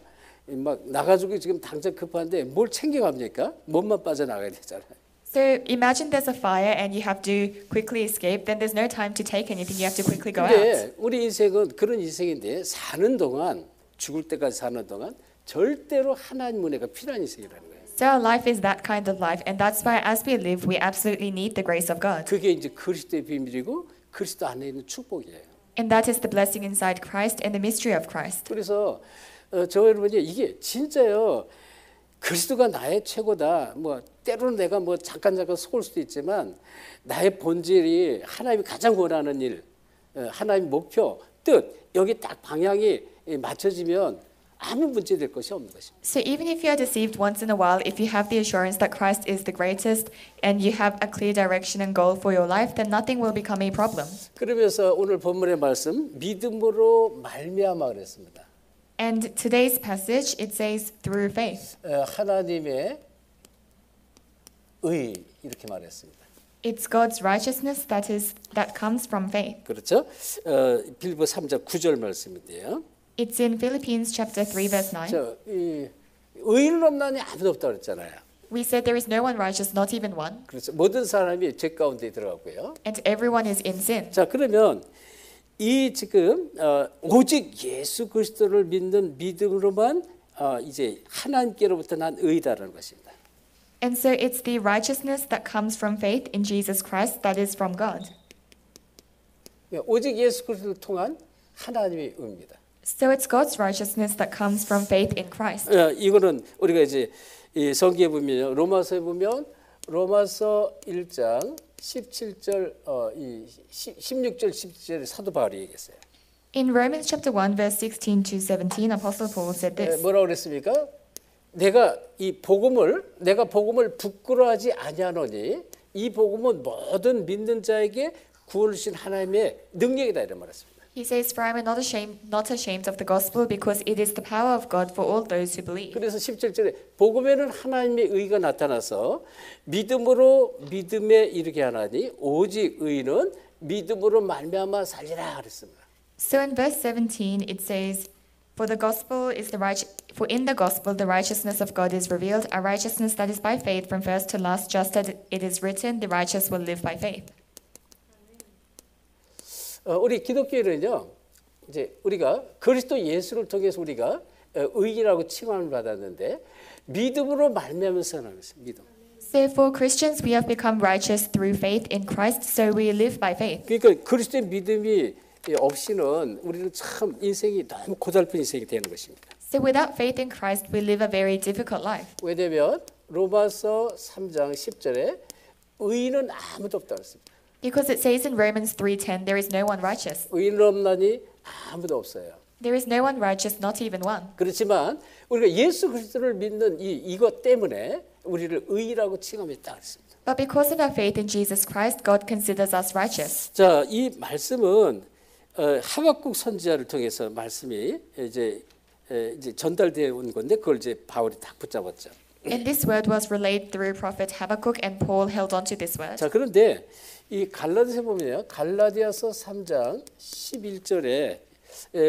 나가지고 지금 당장 급한데 뭘 챙겨갑니까? 몸만 빠져나가야 되잖아요. So imagine there's a fire and you have to quickly escape. Then there's no time to take anything. You have to quickly go out. 근데 우리 인생은 그런 인생인데 사는 동안 죽을 때까지 사는 동안 절대로 하나님 은혜가 필요한 인생이라는 거예요. So our life is that kind of life, and that's why as we live, we absolutely need the grace of God. 그게 이제 그리스도의 비밀이고 그리스도 안에 있는 축복이에요. And that is the blessing inside Christ and the mystery of Christ. 그래서 저 여러분이 이게 진짜요. 그리스도가 나의 최고다. 뭐 때로는 내가 뭐 잠깐 속을 수도 있지만 나의 본질이 하나님이 가장 원하는 일, 하나님 목표, 뜻 여기 딱 방향이 맞춰지면 아무 문제 될 것이 없는 것입니다. So even if you are deceived once in a while, if you have the assurance that Christ is the greatest and you have a clear direction and goal for your life, then nothing will become a problem. 그러면서 오늘 본문의 말씀 믿음으로 말미암아 그랬습니다. And today's passage, it says through faith. 하나님의 의 이렇게 말했습니다. It's God's righteousness that comes from faith. 그렇죠? 빌립보 3장 9절 말씀인데요. It's in Philippians chapter 3 verse 9. 의인은 없나니 아무도 없다 그랬잖아요. We said there is no one righteous, not even one. 그렇죠. 모든 사람이 죄 가운데 들어가고요. And everyone is in sin. 자, 그러면 이 지금 오직 예수 그리스도를 믿는 믿음으로만 이제 하나님께로부터 난 의다라는 것입니다. And so it's the righteousness that comes from faith in Jesus Christ that is from God. 오직 예수 그리스도를 통한 하나님의 의입니다. So it's God's righteousness that comes from faith in Christ. 이거는 우리가 이제 이 성경에 보면 로마서에 보면 로마서 1장 17절 16절 17절에 사도 바울이 얘기했어요. In Romans chapter 1 verse 16 to 17, Apostle Paul said this. 뭐라고 그랬습니까? 내가 복음을 부끄러워하지 아니하노니 이 복음은 모든 믿는 자에게 구원을 주신 하나님의 능력이다 이런 말했습니다. He says, "For I am not ashamed of the gospel, because it is the power of God for all those who believe." 그래서 17절에 복음에는 하나님의 의가 나타나서 믿음으로 믿음에 이르게 하나니 오직 의는 믿음으로 말미암아 살리라 그랬습니다. So in verse 17 it says, For in the gospel the righteousness of God is revealed, a righteousness that is by faith from first to last, just as it is written, the righteous will live by faith. 우리 기독교인은요, 이제 우리가 그리스도 예수를 통해서 우리가 의인이라고 칭함을 받았는데 믿음으로 말미암아서 하는 것입니다. 믿음. So for Christians we have become righteous through faith in Christ, so we live by faith. 그러니까 그리스도의 믿음이 없이는 우리는 참 인생이 너무 고달픈 인생이 되는 것입니다. So without faith in Christ we live a very difficult life. 왜냐하면 로마서 3장 10절에 의인은 아무도 없다고 했습니다. Because it says in Romans 3:10, there is no one righteous. 의인은 없나니 아무도 없어요. There is no one righteous, not even one. 그렇지만 우리가 예수 그리스도를 믿는 이것 때문에 우리를 의인이라고 칭함했다 그랬습니다. But because of our faith in Jesus Christ, God considers us righteous. 자, 이 말씀은 하박국 선지자를 통해서 말씀이 이제 전달되어 온 건데 그걸 이제 바울이 딱 붙잡았죠. And this word was relayed through prophet Habakkuk, and Paul held on to this word. 자, 그런데 이 갈라디아서 보면요. 갈라디아서 3장 11절에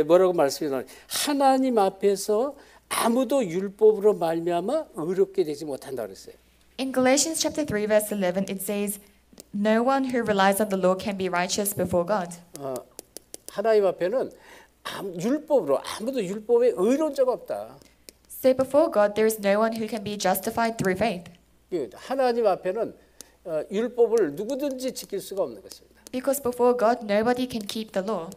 뭐라고 말씀이 나와요? 하나님 앞에서 아무도 율법으로 말미암아 의롭게 되지 못한다 그랬어요. In Galatians chapter 3 verse 11 it says, "No one who relies on the law can be righteous before God." 하나님 앞에는 율법으로 아무도 율법에 의로운 자가 없다. So before God there is no one who can be justified through faith. 하나님 앞에는 율법을 누구든지 지킬 수가 없는 것입니다. Because before God nobody can keep the law.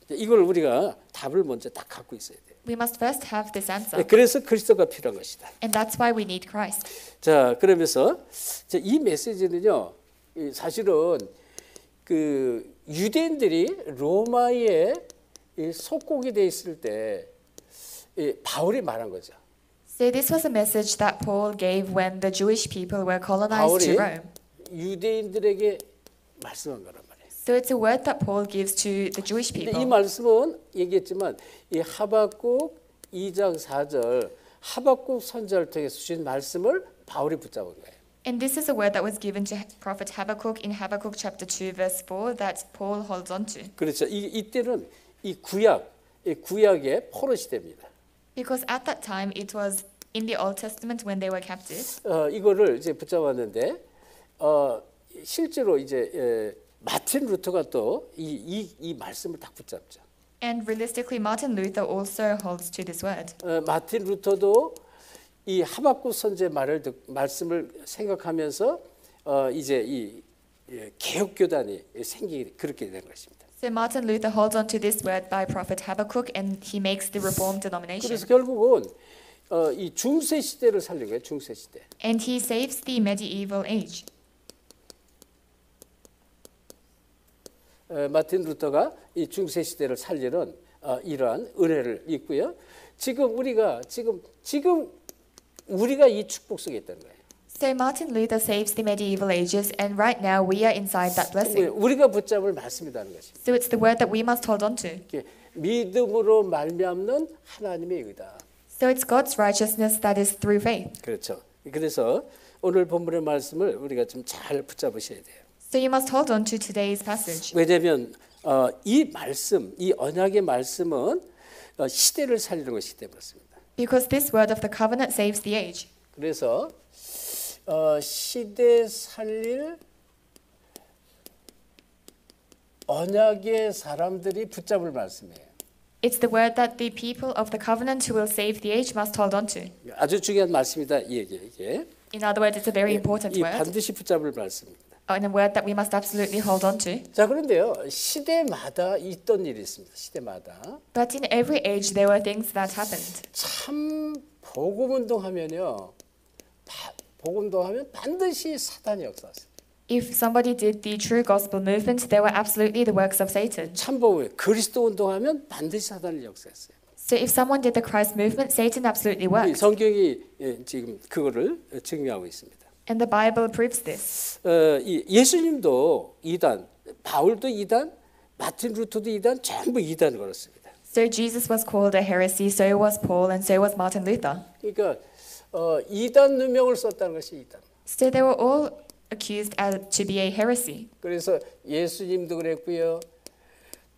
이걸 우리가 답을 먼저 딱 갖고 있어야 돼요. We must first have this answer. 그래서 그리스도가 필요한 것이다. And that's why we need Christ. 자, 그러면서 이 메시지는요, 사실은 그 유대인들이 로마에 속국이 돼 있을 때 바울이 말한 거죠. So this was a message that Paul gave when the Jewish people were colonized to Rome. 유대인들에게 말씀한 거란 말이에요. So it's a word that Paul gives to the Jewish 근데 people. 이 말씀은 얘기했지만 이 하박국 2장 4절 하박국 선지자를 통해서 주신 말씀을 바울이 붙잡은 거예요. And this is a word that was given to prophet Habakkuk in Habakkuk chapter 2 verse 4 that Paul holds on to. 그렇죠. 이때는 이 구약의 포로 시대입니다. Because at that time it was in the Old Testament when they were captive. 이거를 이제 붙잡았는데 실제로 이제 마틴 루터가 또 이 말씀을 딱 붙잡죠. And realistically Martin Luther also holds to this word. 마틴 루터도 이 하박국 선지의 말씀을 생각하면서 이제 이 개혁 교단이 생기게 그렇게 된 것입니다. So Martin Luther holds on to this word by prophet Habakkuk, and he makes the Reformed denomination. 그래서 결국은 이 중세 시대를 살린 거예요. 중세 시대. And he saves the medieval age. 마틴 루터가 이 중세 시대를 살리는 이러한 은혜를 입고요. 지금 우리가 이 축복 속에 있다는 거예요. So Martin Luther saves the medieval ages, and right now we are inside that blessing. 우리가 붙잡을 말씀이라는 것입니다. So it's the word that we must hold on to. 믿음으로 말미암는 하나님의 의다. So it's God's righteousness that is through faith. 그렇죠. 그래서 오늘 본문의 말씀을 우리가 좀 잘 붙잡으셔야 돼요. So you must hold on to today's passage. 왜냐하면 이 말씀, 이 언약의 말씀은 시대를 살리는 것이기 때문에 그렇습니다. Because this word of the covenant saves the age. 그래서 시대 살릴 언약의 사람들이 붙잡을 말씀이에요. It's the word that the people of the covenant who will save the age must hold on to. 아주 중요한 말씀이다 이게. In other words, it's a very important 이 word, 반드시 붙잡을 말씀입니다. and a word that we must absolutely hold on to. 자, 그런데요, 시대마다 있던 일이 있습니다. 시대마다. But in every age there were things that happened. 참 복음 운동하면요, 복음 운동하면 반드시 사단이 역사했어요. If somebody did the true gospel movement, they were absolutely the works of Satan. 참복음에 그리스도 운동하면 반드시 사단을 역사했어요. So if someone did the Christ movement, Satan absolutely worked. 성경이 지금 그거를 증명하고 있습니다. And the Bible proves this. 예수님도 이단, 바울도 이단, 마틴 루터도 이단, 전부 이단을 걸었습니다. So Jesus was called a heresy, so was Paul, and so was Martin Luther. 그러니까 이단 누명을 썼다는 것이 이단. So they were all accused to be a heresy. 그래서 예수님도 그랬고요.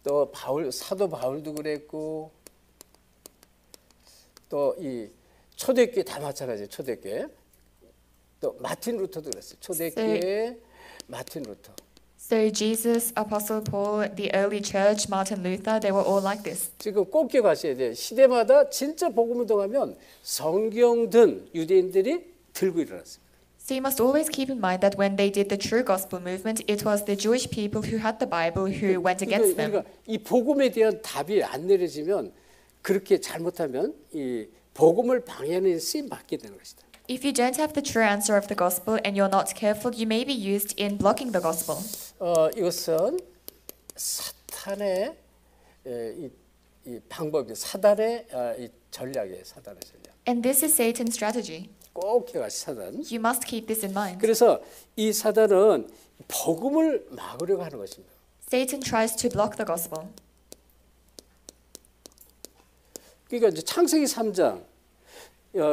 또 사도 바울도 그랬고 또 이 초대교회 다 마찬가지예요. 초대교회. 또 마틴 루터도 그랬어요. 초대교회 마틴 루터. So Jesus, Apostle Paul, the early church, Martin Luther, they were all like this. 지금 꼭 기억하셔야 돼요. 시대마다 진짜 복음 운동하면 성경 든 유대인들이 들고 일어났습니다. So you must always keep in mind that when they did the true gospel movement, it was the Jewish people who had the Bible who went against them. 그러니까 이 복음에 대한 답이 안 내려지면 그렇게 잘못하면 이 복음을 방해하는 쓰임 받게 되는 것이다. If you don't have the true answer of the gospel and you're not careful, you may be used in blocking the gospel. 이것은 사탄의 이 방법이 사단의 이 전략이에요. 사단의 전략. And this is Satan's strategy. 꼭 기억하시 사단. You must keep this in mind. 그래서 이 사단은 복음을 막으려고 하는 것입니다. Satan tries to block the gospel. 그러니까 이제 창세기 3장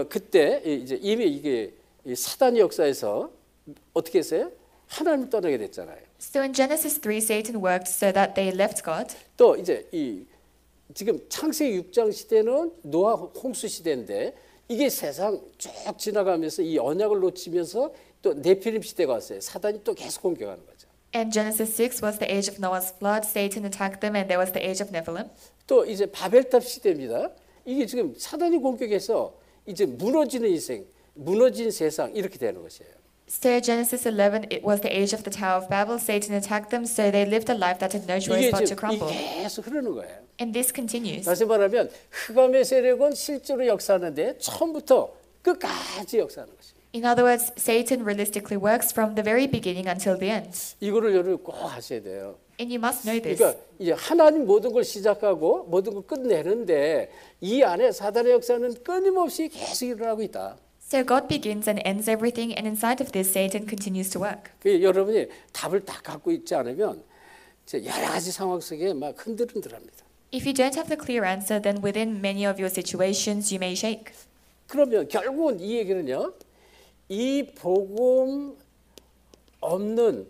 그때 이제 이미 이게 이 사단의 역사에서 어떻게 했어요? 하나님을 떠나게 됐잖아요. So in Genesis 3, Satan worked so that they left God. 또 이제 이 지금 창세기 6장 시대는 노아 홍수 시대인데 이게 세상 쭉 지나가면서 이 언약을 놓치면서 또 네피림 시대가 왔어요. 사단이 또 계속 공격하는 거죠. And Genesis 6 was the age of Noah's flood. Satan attacked them, and there was the age of Nephilim. 또 이제 바벨탑 시대입니다. 이게 지금 사단이 공격해서 이제 무너지는 인생, 무너진 세상 이렇게 되는 것이에요. So Genesis 11, it was the age of the Tower of Babel. Satan attacked them, so they lived a life that had no choice 이게 but to 지금 crumble. 이게 계속 흐르는 거예요. And this continues. 다시 말하면 흑암의 세력은 실제로 역사하는데 처음부터 끝까지 역사하는 것입니다. In other words, Satan realistically works from the very beginning until the end. 이거를 여러분 꼭 아셔야 돼요. And you must know this. 그러니까 이제 하나님 모든 걸 시작하고 모든 걸 끝내는데 이 안에 사단의 역사는 끊임없이 계속 일어나고 있다. So God begins and ends everything, and inside of this, Satan continues to work. 여러분이 답을 다 갖고 있지 않으면 여러 가지 상황 속에 막 흔들흔들합니다. If you don't have the clear answer, then within many of your situations, you may shake. 그러면 결국은 이 얘기는요. 이 복음 없는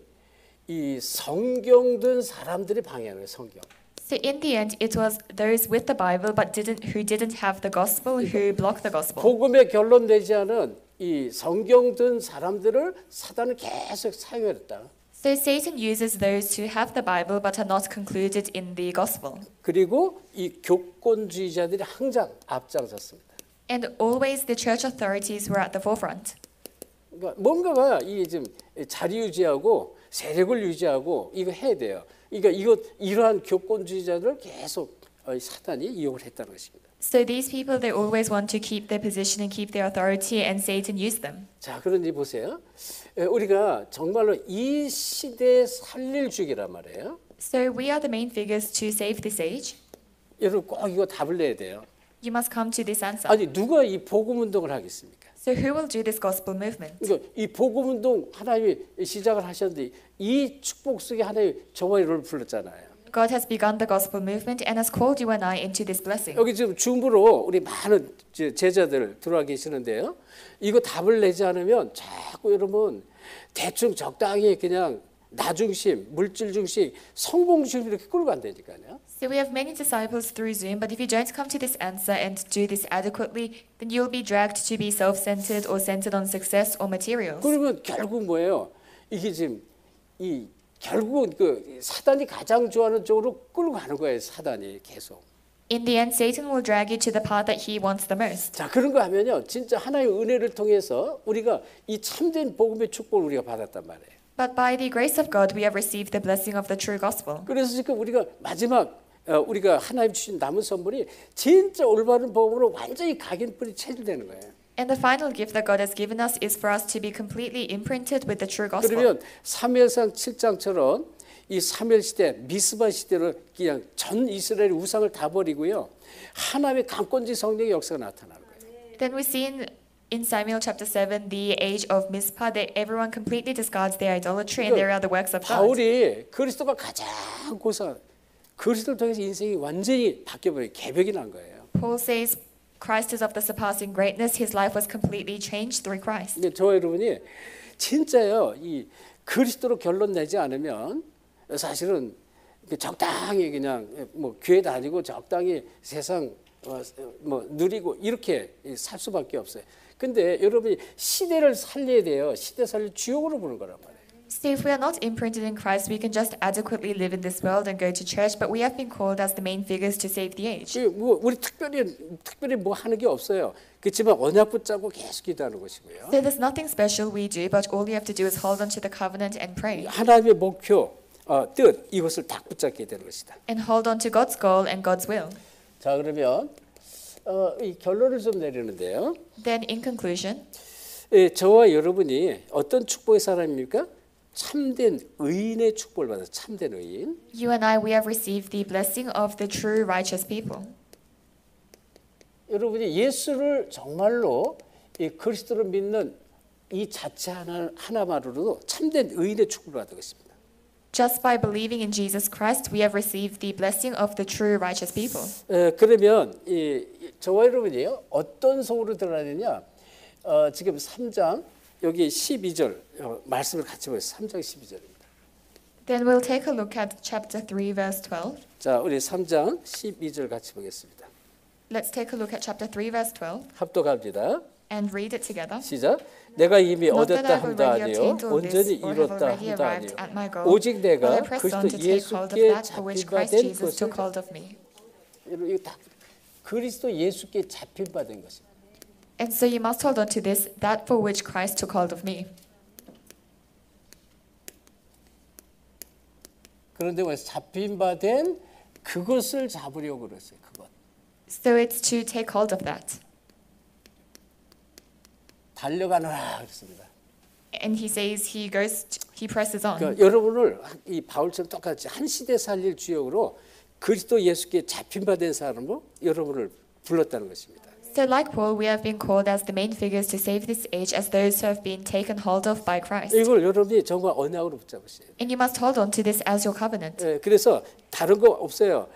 이 성경 든 사람들이 방해하는 거예요. 성경. So in the end, it was those with the Bible but who didn't have the gospel who blocked the gospel. 복음의 결론 내지 않은 이 성경 든 사람들을 사단은 계속 사용했다. So Satan uses those who have the Bible but are not concluded in the gospel. 그리고 이 교권주의자들이 항상 앞장섰습니다. And always the church authorities were at the forefront. 그러니까 뭔가가 이 지금 자리 유지하고 세력을 유지하고 이거 해야 돼요. 그러니까 이러한 교권주의자들을 계속 사단이 이용을 했다는 것입니다. So these people, they always want to keep their position and keep their authority, and Satan used them. 자, 그런데 보세요. 우리가 정말로 이 시대에 살릴 주기란 말이에요. So we are the main figures to save this age. 여러분 꼭 이거 답을 내야 돼요. You must come to this answer. 아니 누가 이 복음 운동을 하겠습니까? So who will do this gospel movement? 그러니까 이 복음 운동 하나님이 시작을 하셨는데 이 축복 속에 하나님이 저와 이를 불렀잖아요. God has begun the gospel movement and has called you and I into this blessing. 여기 지금 줌으로 우리 많은 제자들 들어와 계시는데요. 이거 답을 내지 않으면 자꾸 여러분 대충 적당히 그냥 나 중심, 물질 중심, 성공 중심 이렇게 끌고 간다니까요. So we have many disciples through Zoom, but if you don't come to this answer and do this adequately, then you'll be dragged to be self-centered or centered on success or materials. 그러면 결국 뭐예요? 이게 지금 이 결국은 그 사단이 가장 좋아하는 쪽으로 끌고 가는 거예요. 사단이 계속. In the end, Satan will drag you to the path that he wants the most. 자, 그런 거 하면요. 진짜 하나님의 은혜를 통해서 우리가 이 참된 복음의 축복을 우리가 받았단 말이에요. But by the grace of God, we have received the blessing of the true gospel. 그래서 지금 우리가 마지막 우리가 하나님 주신 남은 선물이 진짜 올바른 복음으로 완전히 각인뿌리 체질되는 거예요. And the final gift that God has given us is for us to be completely imprinted with the true gospel. 그러면 사무엘상 7장처럼 이 사무엘 시대 미스바 시대로 그냥 전 이스라엘 우상을 다 버리고요. 하나님의 강권지 성령의 역사가 나타나는 거예요. Then we see in Samuel chapter 7 the age of Mizpah that everyone completely discards their idolatry and they are the works of God. 바울이 그리스도가 가장 고사 그리스도를 통해서 인생이 완전히 바뀌어버려 개벽이 난 거예요. Paul says Christ is of the surpassing greatness. His life was completely changed through Christ. 근데 저와 여러분이 진짜요 이 그리스도로 결론 내지 않으면 사실은 적당히 그냥 뭐 교회 다니고 적당히 세상 뭐 누리고 이렇게 살 수밖에 없어요. 근데 여러분이 시대를 살려야 돼요. 시대 살릴 주역으로 보는 거란 말이에요. So if we are not imprinted in Christ, we can just adequately live in this world and go to church, but we have been called as the main figures to save the age. 뭐 우리 특별히 뭐 하는 게 없어요. 그렇지만 언약 붙잡고 계속 기도하는 것이고요. So there's nothing special we do, but all you have to do is hold on to the covenant and pray. 하나님의 목표, 뜻 이것을 딱 붙잡게 되는 것이다. And hold on to God's goal and God's will. 자 그러면 이 결론을 좀 내리는데요. Then in conclusion, 저와 여러분이 어떤 축복의 사람입니까? 참된 의인의 축복을 받아서 참된 의인. you and I, we have received the blessing of the true righteous people. 여러분이 예수를 정말로 이 그리스도를 믿는 이 자체 하나만으로도 참된 의인의 축복을 받고 있습니다. Just by believing in Jesus Christ, we have received the blessing of the true righteous people. 그러면 저와 여러분이요 어떤 속으로 들어가느냐? 지금 3장 여기 12절 말씀을 같이 보세요. 3장 12절입니다. Then we'll take a look at chapter 3, verse 12. 자, 우리 3장 12절 같이 보겠습니다. Let's take a look at chapter 3, verse 12 합독합니다. and read it together. 시작. 내가 이미 Not that 얻었다 I've 함도 already 아니요 obtained all 온전히 this or have 이뤘다 already 함도 arrived 아니요 at my goal, 오직 but 내가 I press on 그리스도 to take hold of 예수께 that for which Christ 잡힌 Jesus took 것을 hold of me. 이거 다 그리스도 예수께 잡힌 바 된 것입니다. And so you must hold on to this, that for which Christ took hold of me. 그런데 왜 잡힌 바 된 그것을 잡으려고 그랬어요. 그것. So it's to take hold of that. 달려가노라 그랬습니다. And he says he presses on. 그러니까 여러분을 이 바울처럼 똑같이 한 시대 살릴 주역으로 그리스도 예수께 잡힌 바 된 사람으로 여러분을 불렀다는 것입니다. So like Paul, we have been called as the main figures to save this age as those who have been taken hold of by Christ. 이걸 여러분이 정말 언약으로 붙잡으셔야 돼요. And you must hold on to this as your covenant. 그래서 다른 거 없어요.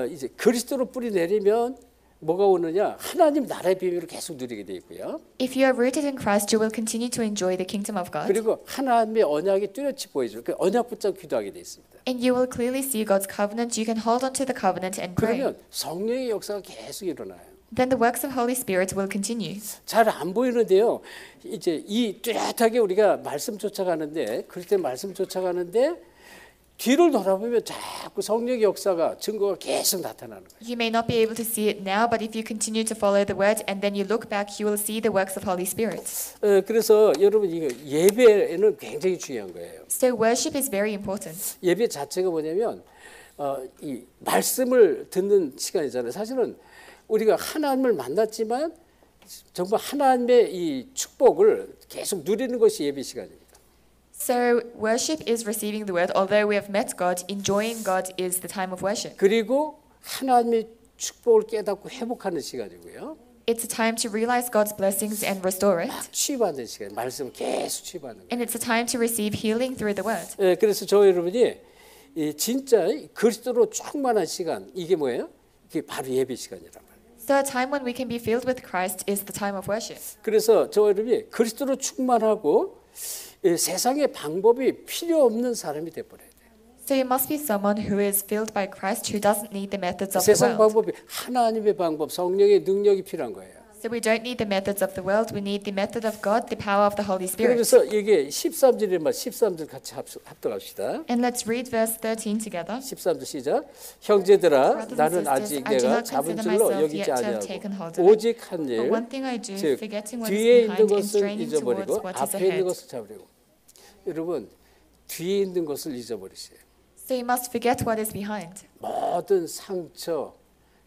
이제 그리스도로 뿌리 내리면 뭐가 오느냐? 하나님 나라의 비밀을 계속 누리게 돼 있고요. If you are rooted in Christ, you will continue to enjoy the kingdom of God. 그리고 하나님의 언약이 뚜렷이 보이죠. 그 언약 붙잡고 기도하게 돼 있습니다. And you will clearly see God's covenant. You can hold on to the covenant and pray. 그러면 성령의 역사가 계속 일어나요. Then the works of Holy Spirit will continue. 잘 안 보이는데요. 이제 이 뚜렷하게 우리가 말씀 쫓아가는데 그때 말씀 쫓아가는데 뒤를 돌아보면 자꾸 성령의 역사가 증거가 계속 나타나는 거예요. You may not be able to see it now, but if you continue to follow the word and then you look back, you will see the works of Holy Spirit. 그래서 여러분 이거 예배는 굉장히 중요한 거예요. So worship is very important. 예배 자체가 뭐냐면 이 말씀을 듣는 시간이잖아요. 사실은 우리가 하나님을 만났지만 정말 하나님의 이 축복을 계속 누리는 것이 예배 시간입니다. So worship is receiving the word. Although we have met God, enjoying God is the time of worship. 그리고 하나님의 축복을 깨닫고 회복하는 시간이고요. It's a time to realize God's blessings and restore it. 치유받는 시간, 말씀을 계속 치유받는 거예요. And it's a time to receive healing through the word. 그래서 저 여러분이 진짜 그리스도로 충만한 시간 이게 뭐예요? 이게 바로 예배 시간이란 말이에요. So a time when we can be filled with Christ is the time of worship. 그래서 저 여러분이 그리스도로 충만하고 세상의 방법이 필요 없는 사람이 돼버려야 돼요. So you must be someone who is filled by Christ, who doesn't need the methods of the 세상 world. 방법이 하나님의 방법, 성령의 능력이 필요한 거예요. So we don't need the methods of the world. We need the method of God, the power of the Holy Spirit. 그래서 이게 13절의 말, 13절 같이 합독합시다. And let's read verse 13 together. 13절 시작. 형제들아, Brothers and 나는 sisters, 아직 I do 내가 not 잡은 consider 줄로 myself 여기지 yet to have taken 아니하고 hold of it. 오직 한 But 일, one thing I do, 즉 forgetting what is 뒤에 있는 behind and 것을 straining 잊어버리고 towards what is 앞에 있는 ahead. 것을 잡으려고. 여러분, 뒤에 있는 것을 잊어버리세요. So you must forget what is behind. 모든 상처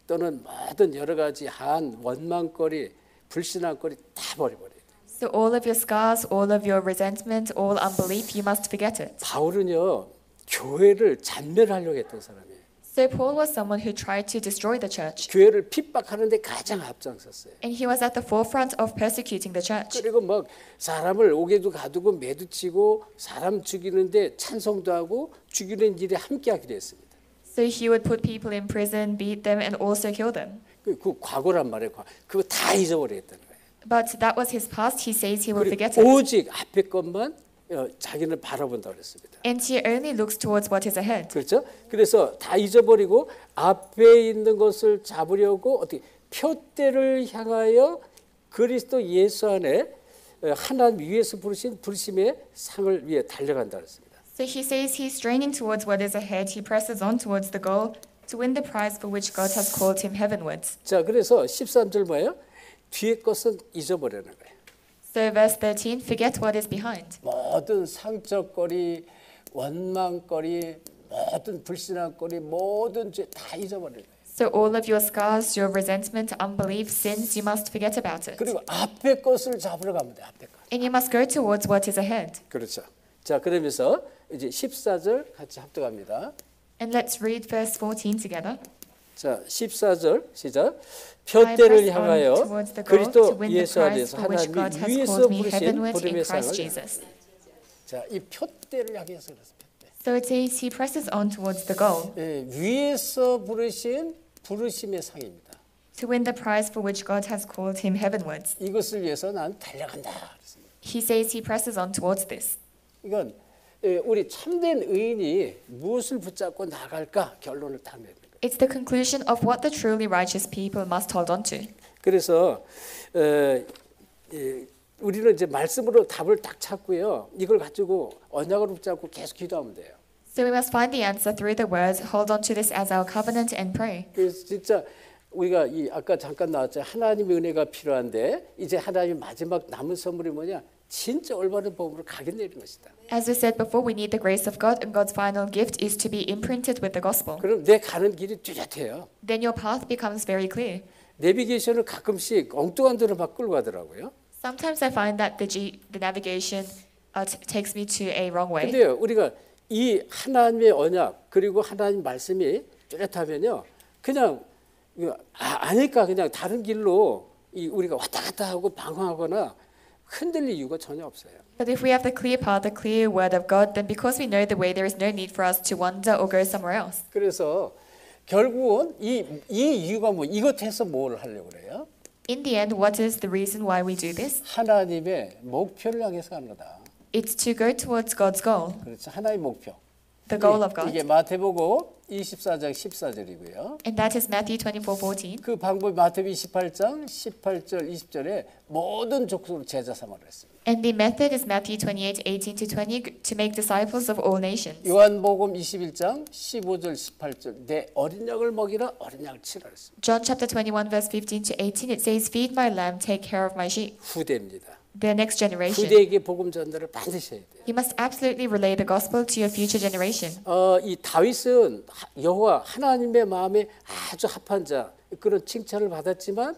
또는 모든 여러 가지 한 원망거리, 불신앙거리 다 버려버려요. So all of your scars, all of your resentment, all unbelief, you must forget it. 바울은요 교회를 잔멸하려고 했던 사람이에요. So Paul was someone who tried to destroy the church. 교회를 핍박하는데 가장 앞장섰어요. And he was at the forefront of persecuting the church. 그리고 막 사람을 옥에도 가두고 매도 치고 사람 죽이는데 찬송도 하고 죽이는 일에 함께하기도 했습니다. So So he would put people in prison, beat them, and also kill them. 그 과거란 말이에요. 그거 다 잊어버리겠다는 거예요. But that was his past. He says he will forget 그리고 it. 오직 앞에 것만 자기는 바라본다고 그랬습니다. And he only looks towards what is ahead. 그렇죠? 그래서 다 잊어버리고 앞에 있는 것을 잡으려고 어떻게 표대를 향하여 그리스도 예수 안에 하나님 위에서 부르신 부르심의 상을 위해 달려간다 그랬습니다. So he says he's straining towards what is ahead. He presses on towards the goal to win the prize for which God has called him heavenwards. 자, 그래서 13절 뭐예요? 뒤에 것은 잊어버리는 거예요. So verse 13, forget what is behind. 모든 상처거리, 원망거리, 모든 불신앙거리, 모든 죄 다 잊어버리는 거예요. So all of your scars, your resentment, unbelief, sins, you must forget about it. 그리고 앞에 것을 잡으러 가면 돼요. 앞에 것. And you must go towards what is ahead. 그렇죠. 자, 그러면서 이제 14절 같이 합독합니다. And let's read verse 14 together. 자, 14절 시작. I 표대를 press on 향하여 towards the goal to 그리스도 win the 예수 prize 안에서 for which God 하나님 has 위에서 called me 부르신 heavenward in 부름의 Christ 상을. Jesus. 자, 이 표대를 향해서 그래서 표대. So it says he presses on towards the goal 예, 위에서 부르신 부르심의 상입니다. to win the prize for which God has called him heavenwards. 이것을 위해서 난 달려간다. 그랬습니다. He says he presses on towards this. 이건 우리 참된 의인이 무엇을 붙잡고 나갈까 결론을 다 냅니다. It's the conclusion of what the truly righteous people must hold on to. 그래서 우리는 이제 말씀으로 답을 딱 찾고요. 이걸 가지고 언약으로 붙잡고 계속 기도하면 돼요. So we must find the answer through the words, hold on to this as our covenant and pray. 그래서 진짜 우리가 아까 잠깐 나왔죠. 하나님의 은혜가 필요한데 이제 하나님의 마지막 남은 선물이 뭐냐? 진짜 올바른 복음으로 각인내리는 것이다. As we said before, we need the grace of God, and God's final gift is to be imprinted with the gospel. 그럼 내 가는 길이 뚜렷해요. Then your path becomes very clear. 내비게이션을 가끔씩 엉뚱한 데로 막 끌고 가더라고요. Sometimes I find that the navigation takes me to a wrong way. 근데요, 우리가 이 하나님의 언약 그리고 하나님 말씀이 뚜렷하면요, 그냥 아니까 그냥 다른 길로 우리가 왔다 갔다 하고 방황하거나 흔들릴 이유가 전혀 없어요. But if we have the clear path, the clear word of God, then because we know the way, there is no need for us to wander or go somewhere else. 그래서 결국은 이 이유가 뭐 이것 해서 뭘 하려고 그래요? In the end, what is the reason why we do this? 하나님의 목표를 향해서 가는 거다. It's to go towards God's goal, 그렇죠. 하나님의 목표. the goal of 이게 God. 마태복음 24장 14절이고요. And that is Matthew 24:14. 그 방법이 마태복음 28장 18절 20절에 모든 족속을 제자 삼으라 했습니다. And the method is Matthew 28:18 to 20 to make disciples of all nations. 요한복음 21장 15절 18절 내 어린 양을 먹이라 어린 양을 치라 했습니다. John chapter 21 verse 15 to 18 it says, "Feed my lamb, take care of my sheep." 후대입니다. The next generation. 후대에게 복음 전달을 반드시 해야 돼요. You must absolutely relay the gospel to your future generation. 이 다윗은 여호와 하나님의 마음에 아주 합한 자 그런 칭찬을 받았지만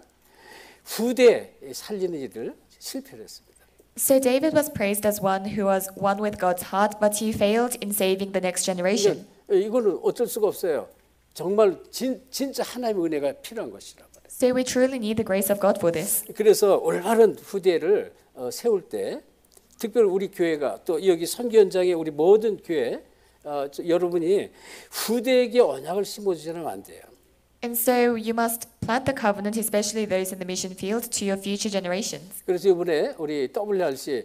후대 살리는 일을 실패를 했습니다. So David was praised as one who was one with God's heart, but he failed in saving the next generation. 이거는 어쩔 수가 없어요. 정말 진짜 하나님의 은혜가 필요한 것이라 말이에요. So we truly need the grace of God for this. 그래서 올바른 후대를 세울 때 특별히 우리 교회가 또 여기 선교 현장에 우리 모든 교회 여러분이 후대에게 언약을 심어주지는 안 돼요. And so you must plant the covenant, especially those in the mission field, to your future generations. 그래서 이번에 우리 WRC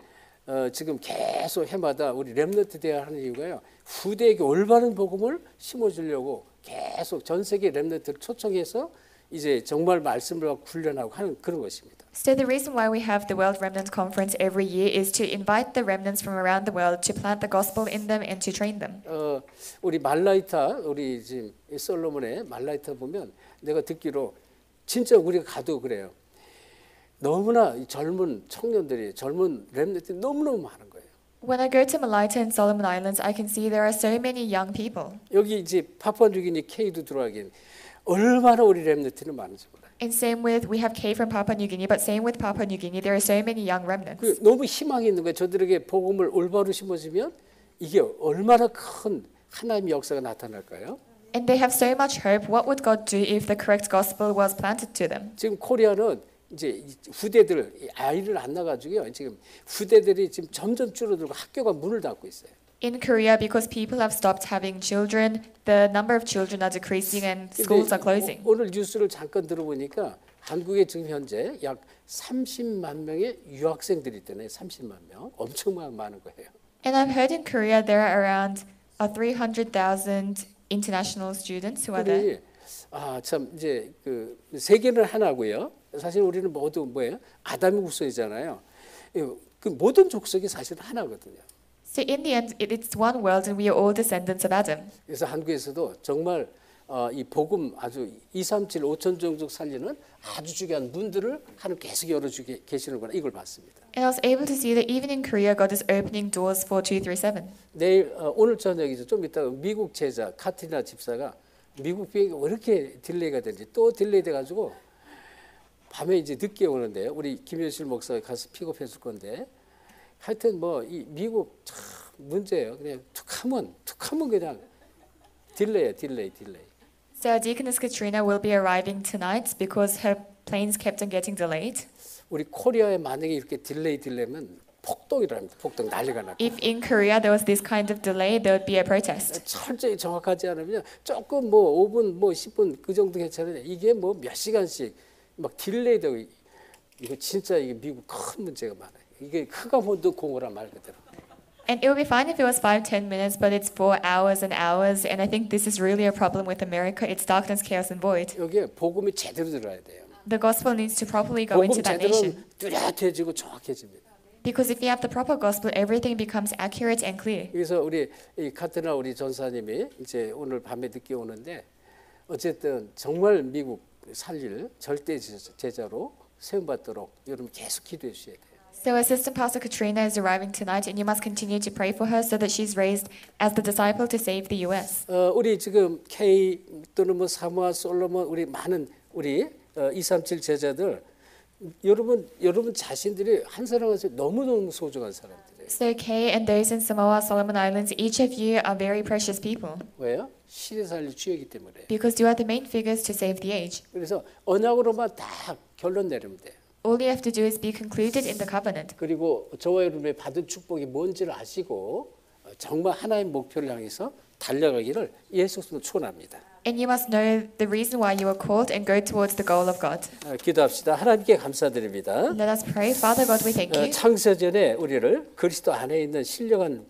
지금 계속 해마다 우리 렘넌트 대회를 하는 이유가요. 후대에게 올바른 복음을 심어주려고 계속 전 세계 렘넌트를 초청해서 이제 정말 말씀을 갖고 훈련하고 하는 그런 것입니다. So the reason why we have the World Remnant Conference every year is to invite the remnants from around the world to plant the gospel in them and to train them. 우리 말라이타 우리 지금 솔로몬의 말라이타 보면 내가 듣기로 진짜 우리가 가도 그래요. 너무나 젊은 청년들이 젊은 렘넌트들이 너무너무 많은 거예요. When I go to Malaita and Solomon Islands, I can see there are so many young people. 여기 이제 파푸아뉴기니 K도 들어가긴 얼마나 우리 렘넌트는 많은지 몰라요. And same with, we have K from Papua New Guinea, but same with Papua New Guinea, there are so many young remnants. 너무 희망이 있는 거예요. 저들에게 복음을 올바로 심어주면 이게 얼마나 큰 하나님의 역사가 나타날까요? And they have so much hope. What would God do if the correct gospel was planted to them? 지금 코리아는 이제 후대들 아이를 안 낳아가지고요. 지금 후대들이 지금 점점 줄어들고 학교가 문을 닫고 있어요. In Korea, because people have stopped having children, the number of children are decreasing and schools are closing. 오늘 뉴스를 잠깐 들어보니까 한국에 지금 현재 약 30만 명의 유학생들이 있다네. 30만 명. 엄청 많은 거예요. And I've heard in Korea there are around 300,000 international students who are there. 우리 참 이제 그 세계는 하나고요. 사실 우리는 모두 뭐예요? 아담의 후손이잖아요. 그 모든 족속이 사실 하나거든요. So in the end, it's one world and we are all descendants of Adam. 그래서 한국에서도 정말 이 복음 아주 237, 5천 종족 살리는 아주 중요한 문들을 하나님 계속 열어주게 계시는구나 이걸 봤습니다. And I was able to see that even in Korea, God is opening doors for 237. 내일 오늘 저녁이죠. 좀 이따가 미국 제자 카트리나 집사가 미국 비행기 왜 이렇게 딜레이가 되는지 또 딜레이 돼가지고 밤에 이제 늦게 오는데 우리 김현실 목사가 가서 픽업해 줄 건데 하여튼 뭐 이 미국 참 문제예요. 그냥 툭하면 그냥 딜레이. So our deaconess Katrina will be arriving tonight because her planes kept on getting delayed. 우리 코리아에 만약에 이렇게 딜레이면 폭동이랍니다. 폭동 난리가 났고. If in Korea there was this kind of delay, there would be a protest. 철저히 정확하지 않으면 조금 뭐 5분 뭐 10분 그 정도 괜찮은데 이게 뭐 몇 시간씩 막 딜레이되고 이거 진짜 이게 미국 큰 문제가 많아요. 이게 크가몬도 공허란 말 그대로. And it would be fine if it was 5-10 minutes, but it's 4 hours and hours. And I think this is really a problem with America. It's darkness, chaos, and void. 여기에 복음이 제대로 들어야 돼요. The gospel needs to properly go 복음 into that nation. 제대로 뚜렷해지고 정확해집니다. Because if you have the proper gospel, everything becomes accurate and clear. 그래서 우리 이 카트나 우리 전사님이 이제 오늘 밤에 늦게 오는데 어쨌든 정말 미국 살릴 절대 제자로 세움받도록 여러분 계속 기도해 주셔야 돼요. So Assistant Pastor Katrina is arriving tonight, and you must continue to pray for her so that she's raised as the disciple to save the U.S. 우리 지금 K 또는 뭐 사모아 솔로몬 우리 많은 우리 237 제자들 여러분 자신들이 한 사람 한 사람 너무너무 소중한 사람들이에요. So Kay and those in Samoa, Solomon Islands, each of you are very precious people 왜요? 시대 살릴 주역이기 때문에. because you are the main figures to save the age. 그래서 언약으로만 다 결론 내리면 돼요. All you have to do is be concluded in the covenant. 그리고 저와 여러분의 받은 축복이 뭔지를 아시고 정말 하나의 목표를 향해서 달려가기를 예수 그리스도로 축원합니다. And you must know the reason why you were called and go towards the goal of God. 기도합시다. 하나님께 감사드립니다. Let us pray. Father God, we thank you. 창세전에 우리를 그리스도 안에 있는 신령한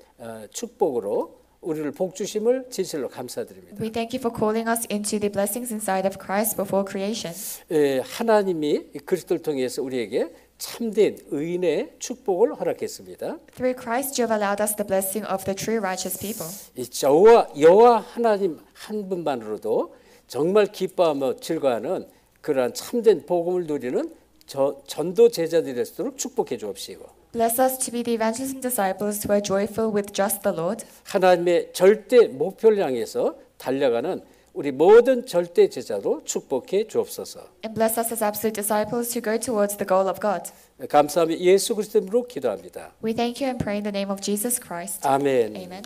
축복으로 우리를 복 주심을 진실로 감사드립니다. We thank you for calling us into the blessings inside of Christ before creation. 하나님이 그리스도를 통해서 우리에게 참된 의인의 축복을 허락했습니다. Through Christ, you have allowed us the blessing of the true righteous people. 여호와 하나님 한 분만으로도 정말 기뻐하며 즐거워하는 그러한 참된 복음을 누리는 전도 제자들이 되도록 축복해 주옵시고. Bless us to be the evangelism disciples who are joyful with just the Lord. 하나님의 절대 목표를 향해서 달려가는 우리 모든 절대 제자로 축복해 주옵소서. And bless us as absolute disciples who go towards the goal of God. 감사하며 예수 그리스도로 기도합니다. We thank you and pray in the name of Jesus Christ. 아멘. Amen.